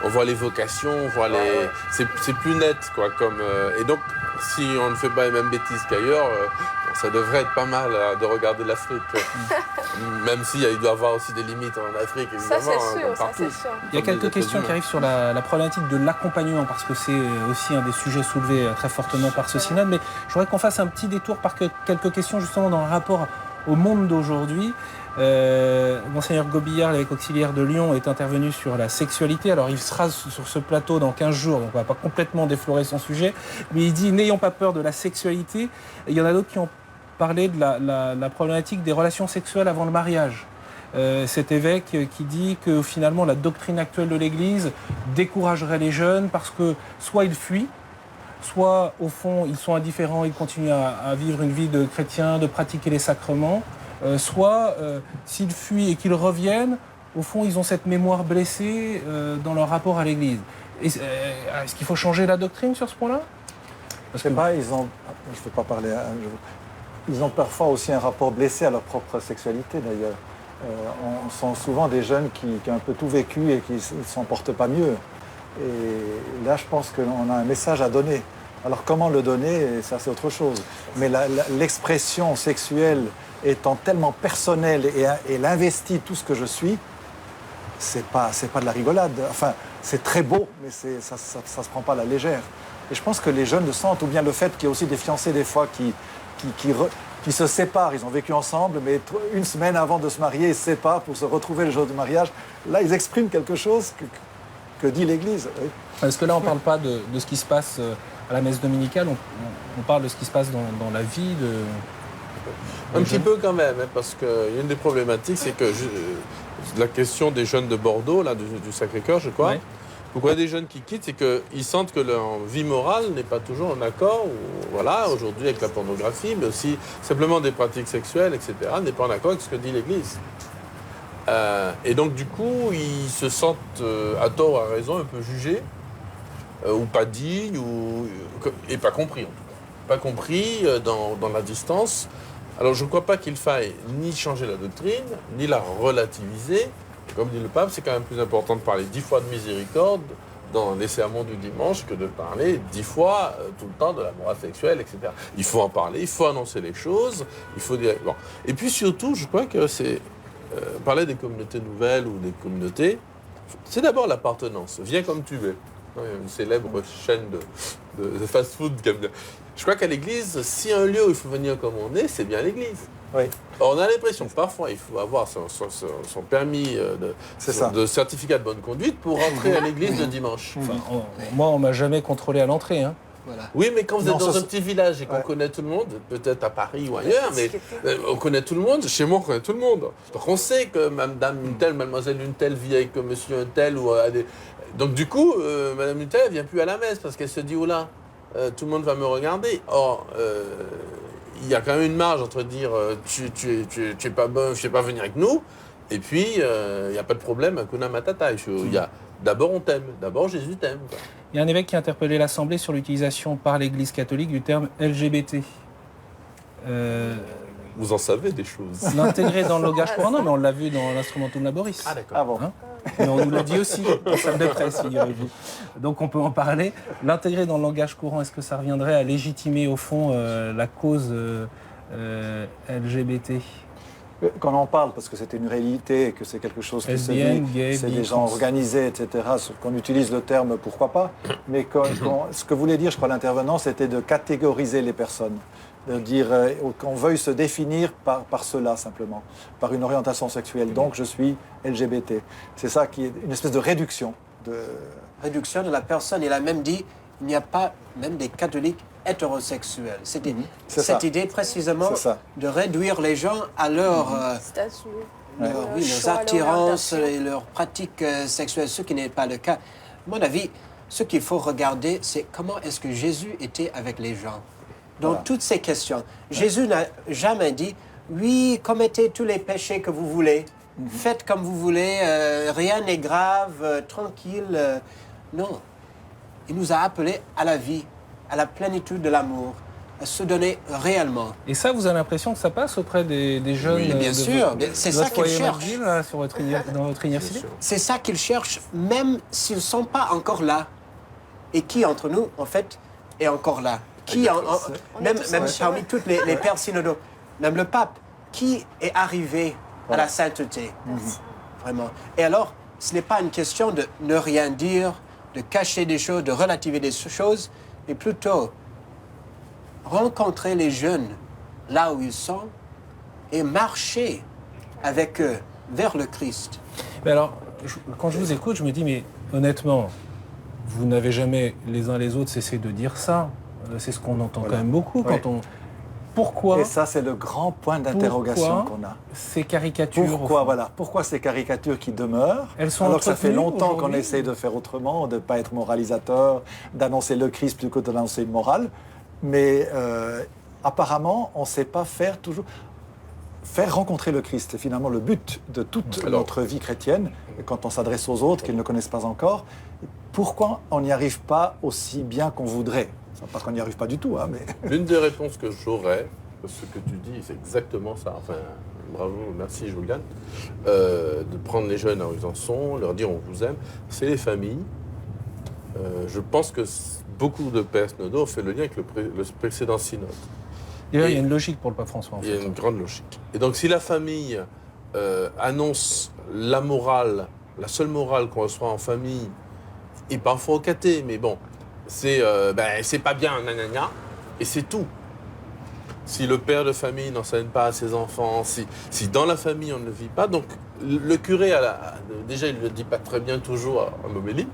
on voit les vocations, on voit c'est plus net, quoi, et donc, si on ne fait pas les mêmes bêtises qu'ailleurs, ça devrait être pas mal de regarder l'Afrique. Même s'il doit y avoir aussi des limites en Afrique, évidemment, ça, c'est sûr, comme partout. Ça, c'est sûr. Il y a quelques questions qui arrivent sur la problématique de l'accompagnement, parce que c'est aussi un des sujets soulevés très fortement par ce synode. Mais je voudrais qu'on fasse un petit détour par quelques questions justement dans le rapport au monde d'aujourd'hui. Monseigneur Gobillard, l'évêque auxiliaire de Lyon, est intervenu sur la sexualité. Alors il sera sur ce plateau dans 15 jours, donc on ne va pas complètement déflorer son sujet. Mais il dit, n'ayons pas peur de la sexualité. Et il y en a d'autres qui ont parlé de la problématique des relations sexuelles avant le mariage. Cet évêque qui dit que finalement la doctrine actuelle de l'Église découragerait les jeunes parce que soit ils fuient, soit au fond ils sont indifférents, ils continuent à vivre une vie de chrétien, de pratiquer les sacrements, soit s'ils fuient et qu'ils reviennent, au fond ils ont cette mémoire blessée dans leur rapport à l'Église. Est-ce qu'il faut changer la doctrine sur ce point-là? Je ne sais pas, je ne veux pas parler... Ils ont parfois aussi un rapport blessé à leur propre sexualité d'ailleurs. On sent souvent des jeunes qui ont un peu tout vécu et qui ne s'en portent pas mieux. Et là, je pense qu'on a un message à donner Alors comment le donner, ça c'est autre chose. Mais l'expression sexuelle étant tellement personnelle et elle investit tout ce que je suis, c'est pas de la rigolade. Enfin, c'est très beau, mais ça se prend pas à la légère. Et je pense que les jeunes le sentent, ou bien le fait qu'il y a aussi des fiancés des fois qui se séparent. Ils ont vécu ensemble, mais une semaine avant de se marier, ils se séparent pour se retrouver le jour du mariage. Là, ils expriment quelque chose que dit l'Église. Oui. Est-ce que là, on ne parle pas de ce qui se passe à la messe dominicale, on parle de ce qui se passe dans la vie Un petit peu quand même, hein, parce qu'une des problématiques, c'est que la question des jeunes de Bordeaux, là, du Sacré-Cœur, je crois, ouais. Pourquoi des jeunes qui quittent, c'est qu'ils sentent que leur vie morale n'est pas toujours en accord, voilà, aujourd'hui avec la pornographie, mais aussi simplement des pratiques sexuelles, etc., n'est pas en accord avec ce que dit l'Église. Et donc, du coup, ils se sentent, à tort ou à raison, un peu jugés, ou pas dignes, et pas compris, en tout cas. Pas compris dans la distance. Alors, je ne crois pas qu'il faille ni changer la doctrine, ni la relativiser. Comme dit le pape, c'est quand même plus important de parler 10 fois de miséricorde dans les sermons du dimanche que de parler 10 fois tout le temps de la morale sexuelle, etc. Il faut en parler, il faut annoncer les choses, il faut dire... Bon. Et puis surtout, je crois que c'est... parler des communautés nouvelles ou des communautés, c'est d'abord l'appartenance. Viens comme tu es. Il y a une célèbre chaîne de fast-food. Je crois qu'à l'église, si un lieu où il faut venir comme on est, c'est bien l'église. Oui. On a l'impression que parfois il faut avoir son permis de certificat de bonne conduite pour rentrer à l'église le dimanche. Enfin, moi, on ne m'a jamais contrôlé à l'entrée. Hein. Voilà. Oui, mais quand vous êtes dans un petit village et qu'on connaît tout le monde, peut-être à Paris ou ailleurs, mais on connaît tout le monde, chez moi on connaît tout le monde. Donc on sait que madame une telle, mademoiselle une telle vit avec monsieur un tel. Donc du coup, madame une telle, elle ne vient plus à la messe parce qu'elle se dit, oh là, tout le monde va me regarder. Or, il y a quand même une marge entre dire tu es pas bon, je ne sais pas venir avec nous, et puis il n'y a pas de problème, Hakuna Matata. D'abord on t'aime, d'abord Jésus t'aime. Quoi. Il y a un évêque qui a interpellé l'Assemblée sur l'utilisation par l'Église catholique du terme LGBT. Vous en savez des choses. L'intégrer dans le langage courant, non, mais on l'a vu dans l'Instrumentum Laboris. Ah d'accord. Ah bon. Hein, mais on nous l'a dit aussi, en salle de presse, figurez-vous. Donc on peut en parler. L'intégrer dans le langage courant, est-ce que ça reviendrait à légitimer au fond la cause LGBT? Quand on en parle, parce que c'est une réalité et que c'est quelque chose qui se lesbienne, vit, gay, c'est bi, des gens trans. organisés, etc. Sauf qu'on utilise le terme, pourquoi pas. Mais ce que voulait dire, je crois, l'intervenant, c'était de catégoriser les personnes. De dire qu'on veuille se définir par cela, simplement, par une orientation sexuelle. Donc, je suis LGBT. C'est ça qui est une espèce de réduction. Réduction de la personne. Il a même dit il n'y a pas même des catholiques hétérosexuels. C'était cette idée précisément de réduire les gens à leur leurs attirances et leurs pratiques sexuelles, ce qui n'est pas le cas. À mon avis, ce qu'il faut regarder, c'est comment est-ce que Jésus était avec les gens. Dans toutes ces questions, Jésus n'a jamais dit oui, commettez tous les péchés que vous voulez, faites comme vous voulez, rien n'est grave, tranquille. Non. Il nous a appelés à la vie, à la plénitude de l'amour, à se donner réellement. Et ça, vous avez l'impression que ça passe auprès des jeunes? Oui, bien sûr. C'est ça qu'ils cherchent. Dans votre université? C'est ça qu'ils cherchent, même s'ils ne sont pas encore là. Et qui entre nous, en fait, est encore là? Même parmi tous les pères synodaux, même le pape, qui est arrivé à la sainteté? Vraiment. Et alors, ce n'est pas une question de ne rien dire, de cacher des choses, de relativiser des choses, mais plutôt rencontrer les jeunes là où ils sont et marcher avec eux vers le Christ. Mais alors, quand je vous écoute, je me dis, mais honnêtement, vous n'avez jamais les uns les autres cessé de dire ça. C'est ce qu'on entend quand même beaucoup quand on... Pourquoi? Et ça, c'est le grand point d'interrogation qu'on a. Ces caricatures? Pourquoi ces caricatures qui demeurent? Elles sont alors que ça fait longtemps qu'on aujourd'hui. essaye de faire autrement, de ne pas être moralisateur, d'annoncer le Christ plutôt que d'annoncer une morale. Mais apparemment, on ne sait pas faire rencontrer le Christ. C'est finalement le but de toute notre vie chrétienne, quand on s'adresse aux autres qu'ils ne connaissent pas encore. Pourquoi on n'y arrive pas aussi bien qu'on voudrait? Parce qu'on n'y arrive pas du tout. Mais... L'une des réponses que j'aurais, ce que tu dis, c'est exactement ça. Enfin, bravo, merci Julian. De prendre les jeunes où ils en sont, leur dire on vous aime, c'est les familles je pense que beaucoup de pères synodaux ont fait le lien avec le précédent synode. D'ailleurs, il y a une logique pour le pape François. Il y a une grande logique. Et donc, si la famille annonce la morale, la seule morale qu'on reçoit en famille, et parfois au caté, mais bon, c'est pas bien, nanana, et c'est tout. Si le père de famille n'enseigne pas à ses enfants, si dans la famille on ne le vit pas, donc le curé, déjà il ne le dit pas très bien toujours en homélie,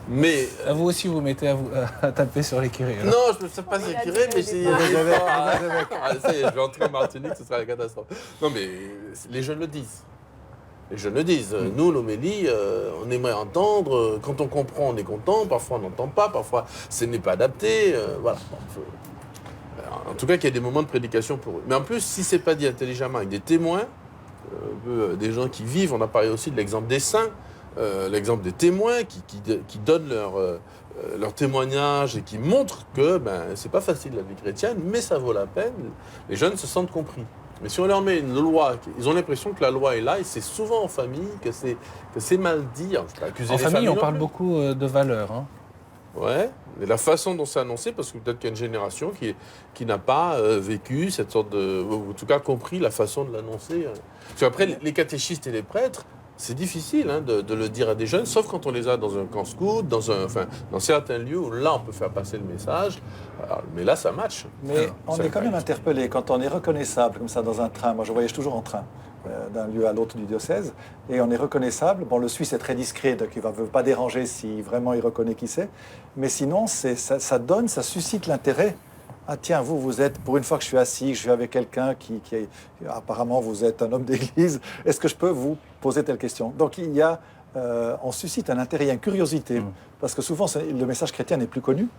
mais... Vous aussi, vous mettez à taper sur les curés. Non, je ne sais pas si les curés, mais c'est... Ça y est, je vais entrer en Martinique, ce sera la catastrophe. Non, mais les jeunes le disent. Les jeunes le disent. Nous, l'homélie, on aimerait entendre. Quand on comprend, on est content. Parfois, on n'entend pas. Parfois, ce n'est pas adapté. Voilà. En tout cas, qu'il y a des moments de prédication pour eux. Mais en plus, si ce n'est pas dit intelligemment avec des témoins, des gens qui vivent, on a parlé aussi de l'exemple des saints, l'exemple des témoins qui donnent leur témoignage et qui montrent que c'est pas facile la vie chrétienne, mais ça vaut la peine. Les jeunes se sentent compris. Mais si on leur met une loi, ils ont l'impression que la loi est là, et c'est souvent en famille que c'est mal dit. Alors, je peux accuser en les famille, on parle plus. beaucoup de valeurs. Hein. Ouais, mais la façon dont c'est annoncé, parce que peut-être qu'il y a une génération qui n'a pas vécu cette sorte de... ou en tout cas compris la façon de l'annoncer. Parce qu'après, les catéchistes et les prêtres, c'est difficile de le dire à des jeunes, sauf quand on les a dans un camp scout, dans certains lieux où là, on peut faire passer le message. Alors, mais là, ça match. Mais on est quand même interpellé quand on est reconnaissable comme ça dans un train. Moi, je voyage toujours en train d'un lieu à l'autre du diocèse. Et on est reconnaissable. Bon, le Suisse est très discret, donc il ne veut pas déranger si vraiment il reconnaît qui c'est. Mais sinon, ça suscite l'intérêt. Ah tiens, vous êtes, pour une fois que je suis assis, que je suis avec quelqu'un qui est, apparemment vous êtes un homme d'église, est-ce que je peux vous poser telle question? Donc on suscite un intérêt, une curiosité, parce que souvent le message chrétien n'est plus connu,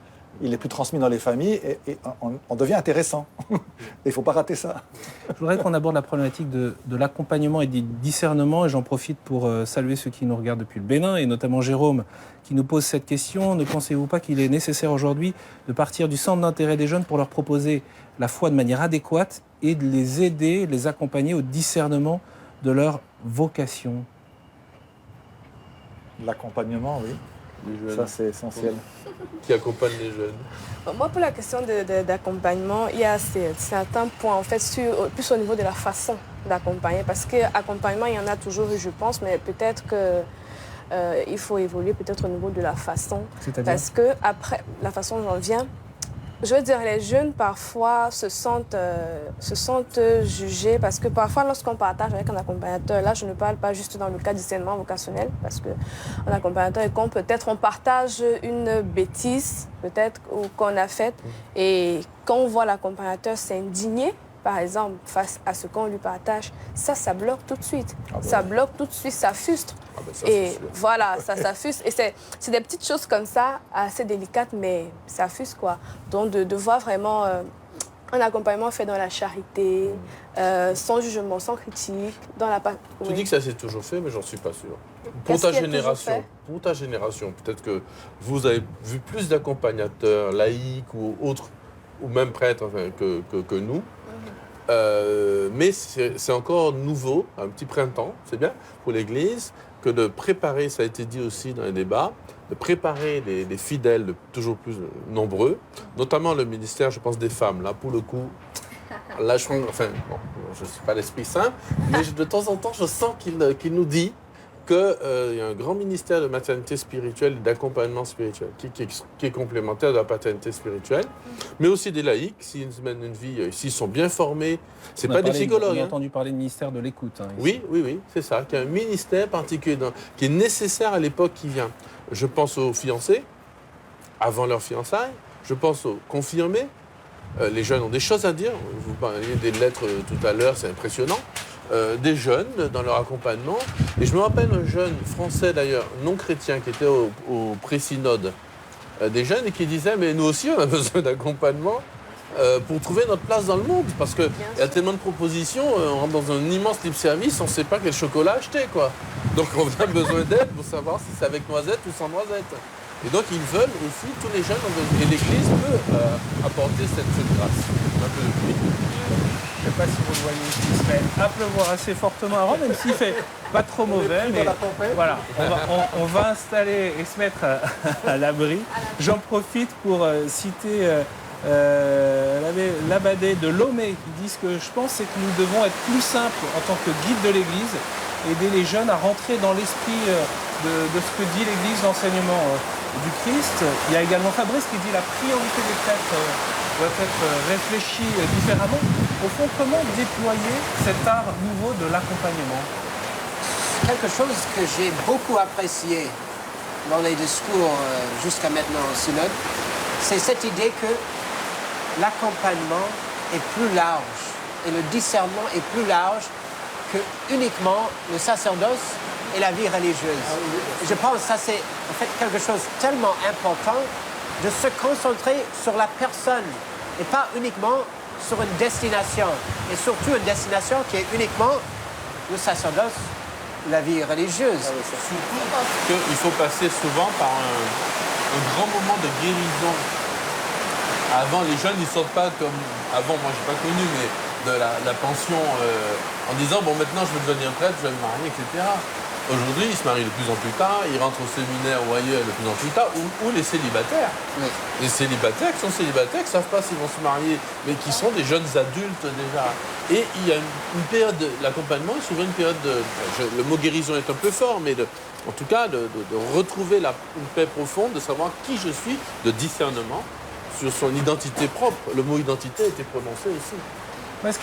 il est plus transmis dans les familles et on devient intéressant. Il ne faut pas rater ça. Je voudrais qu'on aborde la problématique de l'accompagnement et du discernement, et j'en profite pour saluer ceux qui nous regardent depuis le Bénin, et notamment Jérôme, qui nous pose cette question. Ne pensez-vous pas qu'il est nécessaire aujourd'hui de partir du centre d'intérêt des jeunes pour leur proposer la foi de manière adéquate et de les aider, les accompagner au discernement de leur vocation? L'accompagnement, oui. Ça, c'est essentiel. Qui accompagne les jeunes. Moi, pour la question d'accompagnement, il y a certains points, en fait, plus au niveau de la façon d'accompagner. Parce qu'accompagnement, il y en a toujours eu, je pense, mais peut-être qu'il faut évoluer peut-être au niveau de la façon. C'est-à-dire ? Parce que, après, la façon dont j'en viens, je veux dire, les jeunes, parfois, se sentent jugés parce que parfois, lorsqu'on partage avec un accompagnateur, là, je ne parle pas juste dans le cas du discernement vocationnel, parce qu'un accompagnateur et qu'on peut-être on partage une bêtise, peut-être, ou qu'on a faite, et quand on voit l'accompagnateur s'indigner, par exemple, face à ce qu'on lui partage, ça bloque tout de suite. Ça bloque tout de suite, ça frustre. Et voilà, ça frustre. Et c'est des petites choses comme ça, assez délicates, mais ça frustre, quoi. Donc, de voir vraiment un accompagnement fait dans la charité, sans jugement, sans critique, dans la... Tu dis que ça s'est toujours fait, mais j'en suis pas sûr. Pour ta génération, peut-être que vous avez vu plus d'accompagnateurs laïcs ou autres, ou même prêtres que nous. Mais c'est encore nouveau, un petit printemps, c'est bien, pour l'Église, que de préparer, ça a été dit aussi dans les débats, de préparer les fidèles de toujours plus nombreux, notamment le ministère, je pense, des femmes. Là, pour le coup, là, je ne suis pas l'Esprit Saint, mais de temps en temps, je sens qu'il nous dit qu'il y a un grand ministère de maternité spirituelle et d'accompagnement spirituel qui est complémentaire de la paternité spirituelle, mais aussi des laïcs, s'ils mènent une vie, s'ils sont bien formés. C'est pas des psychologues. On a entendu parler de ministère de l'écoute. Hein, oui, c'est ça, qu'il y a un ministère particulier qui est nécessaire à l'époque qui vient. Je pense aux fiancés, avant leur fiançailles, je pense aux confirmés. Les jeunes ont des choses à dire. Vous parliez des lettres tout à l'heure, c'est impressionnant. Des jeunes dans leur accompagnement. Et je me rappelle un jeune français d'ailleurs, non chrétien, qui était au pré-synode des jeunes et qui disait « mais nous aussi on a besoin d'accompagnement pour trouver notre place dans le monde ». Parce qu'il y a tellement de propositions, on rentre dans un immense libre-service, on ne sait pas quel chocolat acheter, quoi. Donc on a besoin d'aide pour savoir si c'est avec noisette ou sans noisette. Et donc ils veulent aussi, tous les jeunes, et l'Église peut apporter cette grâce. Un peu de pluie. Je ne sais pas si vous le voyez ici, il se met à pleuvoir assez fortement à Rome, même s'il fait pas trop mauvais. Mais voilà, on va installer et se mettre à l'abri. J'en profite pour citer l'abbé de Lomé qui dit ce que je pense, c'est que nous devons être plus simples en tant que guide de l'Église, aider les jeunes à rentrer dans l'esprit de ce que dit l'Église, l'enseignement du Christ. Il y a également Fabrice qui dit la priorité des prêtres doit être réfléchie différemment. Au fond, comment déployer cet art nouveau de l'accompagnement? Quelque chose que j'ai beaucoup apprécié dans les discours jusqu'à maintenant au synode, c'est cette idée que l'accompagnement est plus large et le discernement est plus large que uniquement le sacerdoce et la vie religieuse. Je pense que ça c'est en fait quelque chose de tellement important de se concentrer sur la personne et pas uniquement sur une destination. Et surtout une destination qui est uniquement le sacerdoce, la vie religieuse. Surtout qu'il faut passer souvent par un grand moment de guérison. Avant, les jeunes, ils ne sortent pas comme... Avant, moi, je n'ai pas connu, mais de la pension en disant, bon, maintenant, je vais devenir prêtre, je vais me marier, etc. Aujourd'hui, ils se marient de plus en plus tard, ils rentrent au séminaire ou ailleurs de plus en plus tard, ou les célibataires. Oui. Les célibataires qui sont célibataires, qui ne savent pas s'ils vont se marier, mais qui sont des jeunes adultes déjà. Et il y a une période, l'accompagnement est souvent une période le mot guérison est un peu fort, mais en tout cas de retrouver une paix profonde, de savoir qui je suis, de discernement sur son identité propre. Le mot identité a été prononcé ici. Parce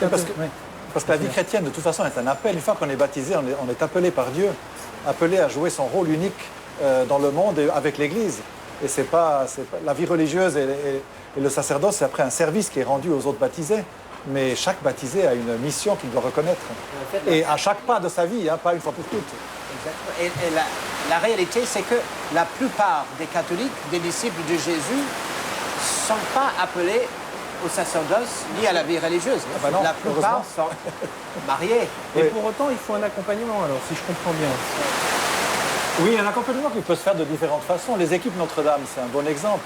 que la vie chrétienne, de toute façon, est un appel. Une fois qu'on est baptisé, on est appelé par Dieu, appelé à jouer son rôle unique dans le monde et avec l'Église. Et c'est pas la vie religieuse et le sacerdoce, c'est après un service qui est rendu aux autres baptisés. Mais chaque baptisé a une mission qu'il doit reconnaître. Et à chaque pas de sa vie, hein, pas une fois pour toutes. Exactement. Et la réalité, c'est que la plupart des catholiques, des disciples de Jésus, ne sont pas appelés au sacerdoce ni à la vie religieuse. Ah bah non, la plupart sont mariés. Et pour autant, il faut un accompagnement, alors, si je comprends bien. Oui, un accompagnement qui peut se faire de différentes façons. Les équipes Notre-Dame, c'est un bon exemple.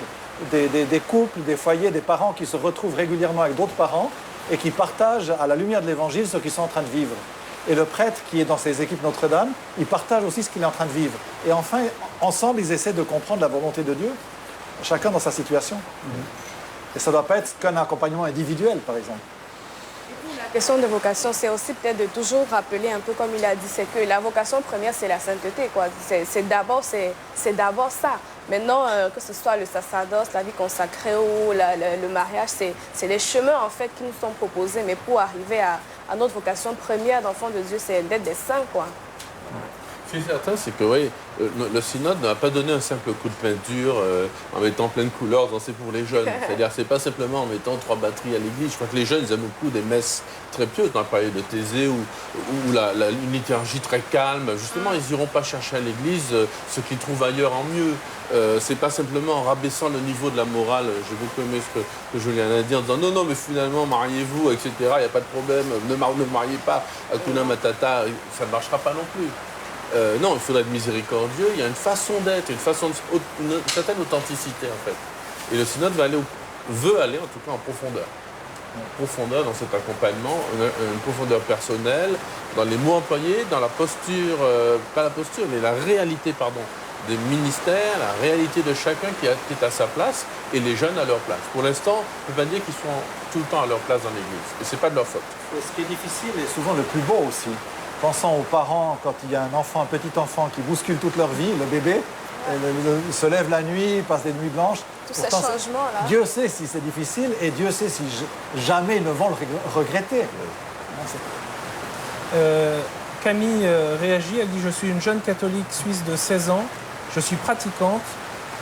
Des couples, des foyers, des parents qui se retrouvent régulièrement avec d'autres parents et qui partagent à la lumière de l'Évangile ce qu'ils sont en train de vivre. Et le prêtre qui est dans ces équipes Notre-Dame, il partage aussi ce qu'il est en train de vivre. Et enfin, ensemble, ils essaient de comprendre la volonté de Dieu, chacun dans sa situation. Et ça ne doit pas être qu'un accompagnement individuel, par exemple. La question de vocation, c'est aussi peut-être de toujours rappeler un peu comme il a dit, c'est que la vocation première, c'est la sainteté, quoi. C'est d'abord ça. Maintenant, que ce soit le sacerdoce, la vie consacrée ou le mariage, c'est les chemins, en fait, qui nous sont proposés. Mais pour arriver à notre vocation première d'enfant de Dieu, c'est d'être des saints, quoi. Ce qui est certain, c'est que oui, le synode n'a pas donné un simple coup de peinture en mettant plein de couleurs, c'est pour les jeunes. C'est-à-dire, c'est pas simplement en mettant 3 batteries à l'église. Je crois que les jeunes, ils aiment beaucoup des messes très pieuses, dans le palais de Thésée, ou une liturgie très calme. Justement, ils n'iront pas chercher à l'église ce qu'ils trouvent ailleurs en mieux. C'est pas simplement en rabaissant le niveau de la morale. J'ai beaucoup aimé ce que Julien a dit en disant non, mais finalement, mariez-vous, etc. Il n'y a pas de problème. Ne mariez pas Hakuna Matata. Ça ne marchera pas non plus. Non, il faudrait être miséricordieux. Il y a une façon d'être, une certaine authenticité en fait. Et le synode veut aller en tout cas en profondeur. En profondeur dans cet accompagnement, une profondeur personnelle, dans les mots employés, dans la posture, pas la posture, mais la réalité, des ministères, la réalité de chacun qui est à sa place et les jeunes à leur place. Pour l'instant, on ne peut pas dire qu'ils sont tout le temps à leur place dans l'église. Et ce n'est pas de leur faute. Et ce qui est difficile est souvent le plus beau aussi. Pensons aux parents, quand il y a un petit enfant qui bouscule toute leur vie, le bébé, il se lève la nuit, passe des nuits blanches. Tous ces changements-là. Dieu sait si c'est difficile et Dieu sait si jamais ils ne vont le regretter. Camille réagit, elle dit « Je suis une jeune catholique suisse de 16 ans, je suis pratiquante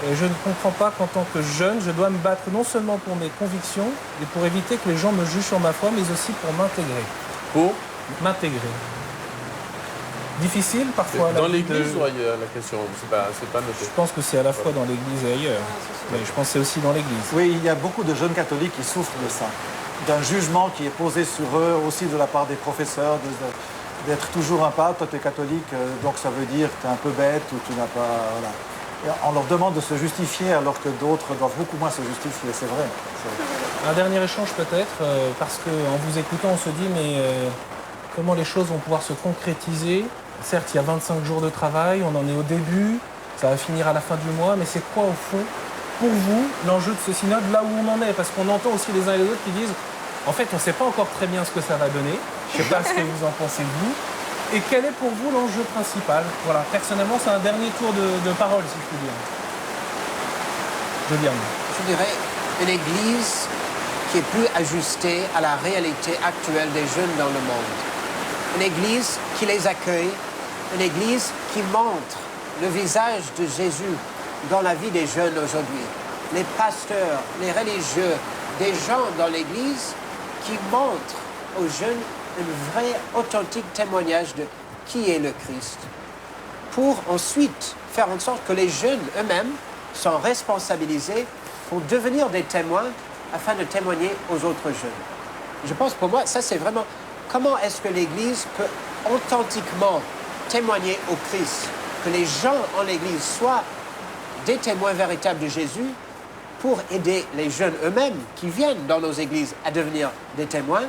et je ne comprends pas qu'en tant que jeune, je dois me battre non seulement pour mes convictions et pour éviter que les gens me jugent sur ma foi, mais aussi pour m'intégrer. » Pour m'intégrer. Difficile parfois. Dans l'église ou ailleurs, la question, c'est pas noté. Je pense que c'est à la fois dans l'église et ailleurs. Mais je pense que c'est aussi dans l'église. Oui, il y a beaucoup de jeunes catholiques qui souffrent de ça. D'un jugement qui est posé sur eux, aussi de la part des professeurs, d'être toujours un pape. Toi, tu es catholique, donc ça veut dire que tu es un peu bête ou tu n'as pas... Voilà. Et on leur demande de se justifier alors que d'autres doivent beaucoup moins se justifier, c'est vrai. Un dernier échange peut-être, parce qu'en vous écoutant, on se dit, mais comment les choses vont pouvoir se concrétiser? Certes, il y a 25 jours de travail, on en est au début, ça va finir à la fin du mois, mais c'est quoi au fond, pour vous, l'enjeu de ce synode, là où on en est? Parce qu'on entend aussi les uns et les autres qui disent, en fait, on ne sait pas encore très bien ce que ça va donner, je ne sais pas ce que vous en pensez vous, et quel est pour vous l'enjeu principal? Voilà, personnellement, c'est un dernier tour de parole, si je puis dire. Juliane. Je dirais une église qui est plus ajustée à la réalité actuelle des jeunes dans le monde. Une église qui les accueille, une église qui montre le visage de Jésus dans la vie des jeunes aujourd'hui. Les pasteurs, les religieux, des gens dans l'église qui montrent aux jeunes un vrai, authentique témoignage de qui est le Christ, pour ensuite faire en sorte que les jeunes eux-mêmes sont responsabilisés pour devenir des témoins afin de témoigner aux autres jeunes. Je pense pour moi, ça c'est vraiment comment est-ce que l'Église peut authentiquement témoigner au Christ, que les gens en l'Église soient des témoins véritables de Jésus pour aider les jeunes eux-mêmes qui viennent dans nos églises à devenir des témoins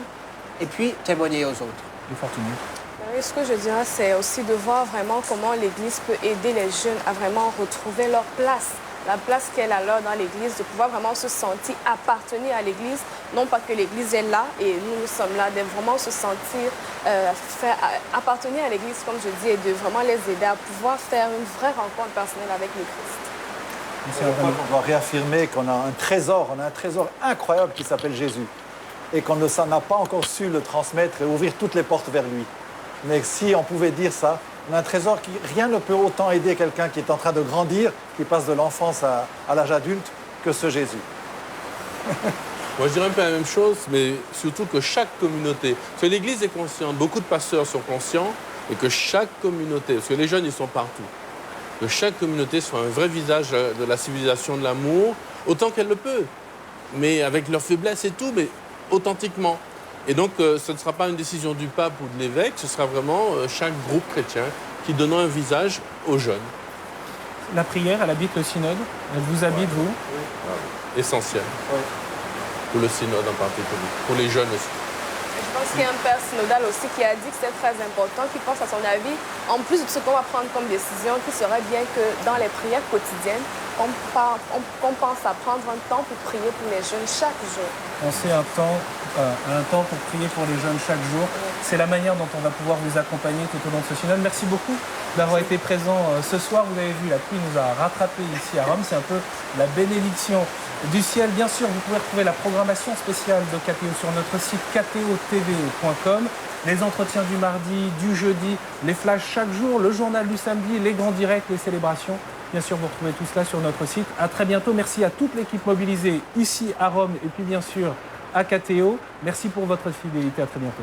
et puis témoigner aux autres. Oui, ce que je dirais, c'est aussi de voir vraiment comment l'Église peut aider les jeunes à vraiment retrouver leur place, la place qu'elle a là dans l'Église, de pouvoir vraiment se sentir appartenir à l'Église, non pas que l'Église est là et nous sommes là, de vraiment se sentir appartenir à l'Église, comme je dis, et de vraiment les aider à pouvoir faire une vraie rencontre personnelle avec le Christ. Je crois qu'on doit réaffirmer qu'on a un trésor incroyable qui s'appelle Jésus et qu'on n'a pas encore su le transmettre et ouvrir toutes les portes vers lui. Mais si on pouvait dire ça, on a un trésor qui, rien ne peut autant aider quelqu'un qui est en train de grandir, qui passe de l'enfance à l'âge adulte, que ce Jésus. Moi, je dirais un peu la même chose, mais surtout que chaque communauté, parce que l'Église est consciente, beaucoup de pasteurs sont conscients, et que chaque communauté, parce que les jeunes, ils sont partout, que chaque communauté soit un vrai visage de la civilisation de l'amour, autant qu'elle le peut, mais avec leurs faiblesses et tout, mais authentiquement. Et donc, ce ne sera pas une décision du pape ou de l'évêque, ce sera vraiment chaque groupe chrétien qui donnera un visage aux jeunes. La prière, elle habite le synode, elle vous habite, vous? Essentiel. Oui. Pour le synode en particulier, pour les jeunes aussi. Je pense qu'il y a un père synodal aussi qui a dit que c'est très important, qui pense à son avis, en plus de ce qu'on va prendre comme décision, qu'il serait bien que dans les prières quotidiennes, on pense à prendre un temps pour prier pour les jeunes chaque jour. Penser un temps pour prier pour les jeunes chaque jour. C'est la manière dont on va pouvoir vous accompagner tout au long de ce synode. Merci beaucoup d'avoir été présent ce soir. Vous avez vu, la pluie nous a rattrapés ici à Rome. C'est un peu la bénédiction du ciel. Bien sûr, vous pouvez retrouver la programmation spéciale de KTO sur notre site ktotv.com. Les entretiens du mardi, du jeudi, les flashs chaque jour, le journal du samedi, les grands directs, les célébrations. Bien sûr, vous retrouvez tout cela sur notre site. À très bientôt. Merci à toute l'équipe mobilisée ici à Rome et puis bien sûr à KTO. Merci pour votre fidélité. À très bientôt.